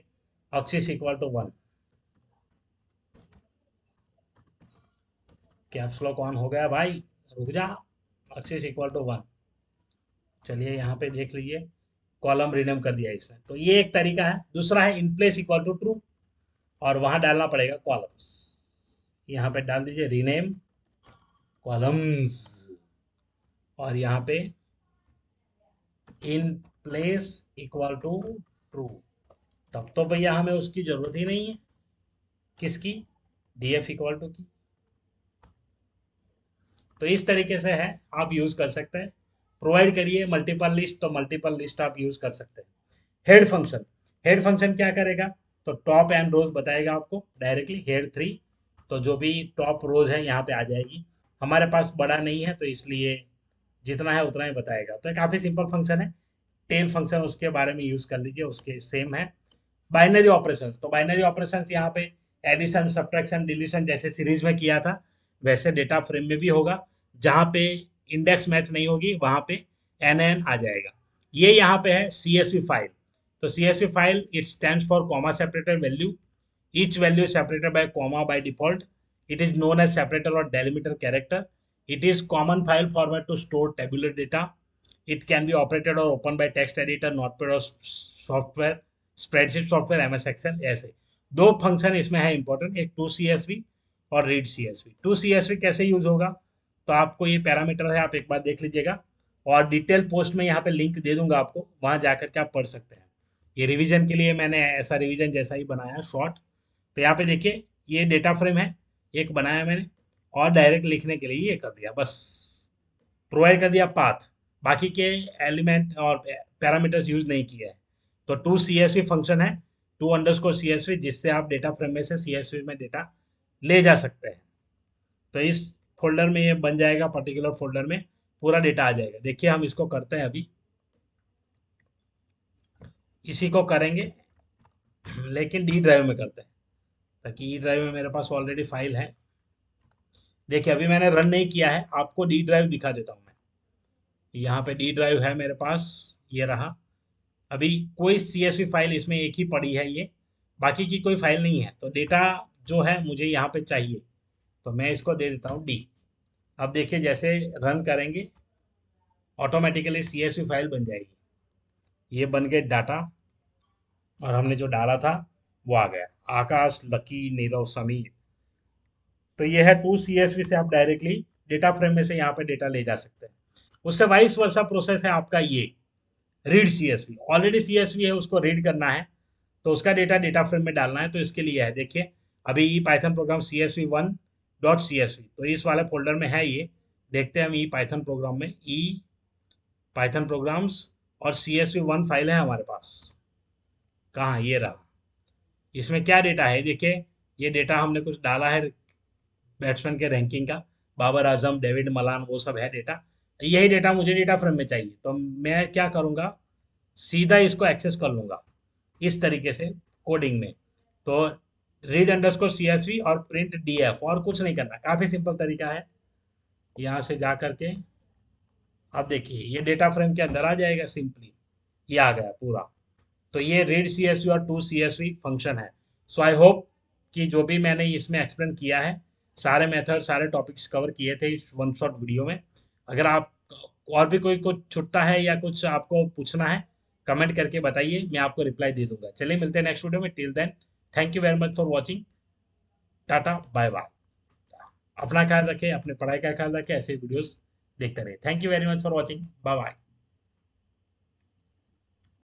axis equal to 1, caps lock on हो गया भाई, रुक जा। एक्सिस इक्वल टू 1, चलिए यहाँ पे देख लीजिए, कॉलम रिनेम कर दिया इसमें। तो ये एक तरीका है। दूसरा है in place equal to true, और वहां डालना पड़ेगा कॉलम्स। यहाँ पे डाल दीजिए रीनेम कॉलम्स, और यहाँ पे in place equal to true. तब तो भैया हमें उसकी जरूरत ही नहीं है, किसकी, DF इक्वल टू की। तो इस तरीके से है, आप यूज कर सकते हैं। प्रोवाइड करिए मल्टीपल लिस्ट, तो मल्टीपल लिस्ट आप यूज कर सकते हैं। हेड फंक्शन, हेड फंक्शन क्या करेगा, तो टॉप एंड रोज बताएगा आपको डायरेक्टली, हेड 3। तो जो भी टॉप रोज है यहाँ पे आ जाएगी। हमारे पास बड़ा नहीं है तो इसलिए जितना है उतना ही बताएगा। तो काफ़ी सिंपल फंक्शन है। टेल फंक्शन उसके बारे में यूज़ कर लीजिए, उसके सेम है। बाइनरी ऑपरेशन, तो बाइनरी ऑपरेशन यहाँ पे एडिशन सब्ट्रैक्शन डिलीशन जैसे सीरीज में किया था, वैसे डेटा फ्रेम में भी होगा। जहाँ पे इंडेक्स मैच नहीं होगी वहाँ पे NN आ जाएगा। ये यहाँ पे है CSV फाइल। तो CSV file it stand for comma separated value, each value is separated by comma by default. It is known as separator or delimiter character. It is common file format to store tabular data. It can be operated or opened by text editor, notepad or software, spreadsheet software, MS Excel। ऐसे दो function इसमें है important, एक to CSV और read CSV। To CSV कैसे use होगा, तो आपको ये पैरामीटर है, आप एक बार देख लीजिएगा, और डिटेल पोस्ट में यहाँ पे लिंक दे दूंगा आपको, वहां जाकर के आप पढ़ सकते हैं। ये रिवीजन के लिए मैंने ऐसा रिवीजन जैसा ही बनाया शॉर्ट। तो यहाँ पे देखिए, ये डेटा फ्रेम है एक बनाया मैंने, और डायरेक्ट लिखने के लिए ये कर दिया बस, प्रोवाइड कर दिया पाथ। बाकी के एलिमेंट और पैरामीटर्स यूज नहीं किए हैं। तो टू CSV फंक्शन है, टू अंडरस्कोर CSV, जिससे आप डेटा फ्रेम में से CSV में डेटा ले जा सकते हैं। तो इस फोल्डर में ये बन जाएगा, पर्टिकुलर फोल्डर में पूरा डेटा आ जाएगा। देखिए हम इसको करते हैं अभी, इसी को करेंगे लेकिन D ड्राइव में करते हैं, ताकि E ड्राइव में मेरे पास ऑलरेडी फाइल है। देखिए अभी मैंने रन नहीं किया है, आपको D ड्राइव दिखा देता हूँ मैं। यहाँ पे D ड्राइव है मेरे पास, ये रहा। अभी कोई CSV फाइल इसमें एक ही पड़ी है ये, बाकी की कोई फाइल नहीं है। तो डेटा जो है मुझे यहाँ पे चाहिए, तो मैं इसको दे देता हूँ D। अब देखिए जैसे रन करेंगे ऑटोमेटिकली CSV फाइल बन जाएगी। ये बन गए डाटा, और हमने जो डाला था वो आ गया, आकाश, लकी, नीरव, समीर। तो ये है टू CSV से आप डायरेक्टली डेटा फ्रेम में से यहाँ पे डेटा ले जा सकते हैं। उससे वाइस वर्सा प्रोसेस है आपका ये रीड CSV। ऑलरेडी CSV है, उसको रीड करना है, तो उसका डेटा डेटा फ्रेम में डालना है। तो इसके लिए है, देखिए अभी ई पाइथन प्रोग्राम CSV1.CSV, तो इस वाले फोल्डर में है ये। देखते हैं हम ई पाइथन प्रोग्राम में, ई पाइथन प्रोग्राम्स, और CSV1 फाइल है हमारे पास। कहाँ, ये रहा। इसमें क्या डेटा है देखिए, ये डेटा हमने कुछ डाला है बैट्समैन के रैंकिंग का, बाबर आजम, डेविड मलान, वो सब है डेटा। यही डेटा मुझे डेटा फ्रेम में चाहिए, तो मैं क्या करूँगा, सीधा इसको एक्सेस कर लूँगा इस तरीके से कोडिंग में। तो रीड अंडरस्कोर CSV और प्रिंट DF, और कुछ नहीं करना, काफ़ी सिंपल तरीका है। यहाँ से जा करके अब देखिए ये डेटा फ्रेम के अंदर आ जाएगा सिंपली, ये आ गया पूरा। तो ये रीड CSV और टू CSV फंक्शन है। सो आई होप कि जो भी मैंने इसमें एक्सप्लेन किया है, सारे मेथड सारे टॉपिक्स कवर किए थे इस वन शॉट वीडियो में। अगर आप और भी कोई कुछ छुट्टा है या कुछ आपको पूछना है, कमेंट करके बताइए, मैं आपको रिप्लाई दे दूंगा। चलिए मिलते हैं नेक्स्ट वीडियो में, till then thank you very much for watching, tata bye bye. अपना ख्याल रखें, अपने पढ़ाई का ख्याल रखें, ऐसे वीडियोस देखते रहे। Thank you very much for watching, bye bye.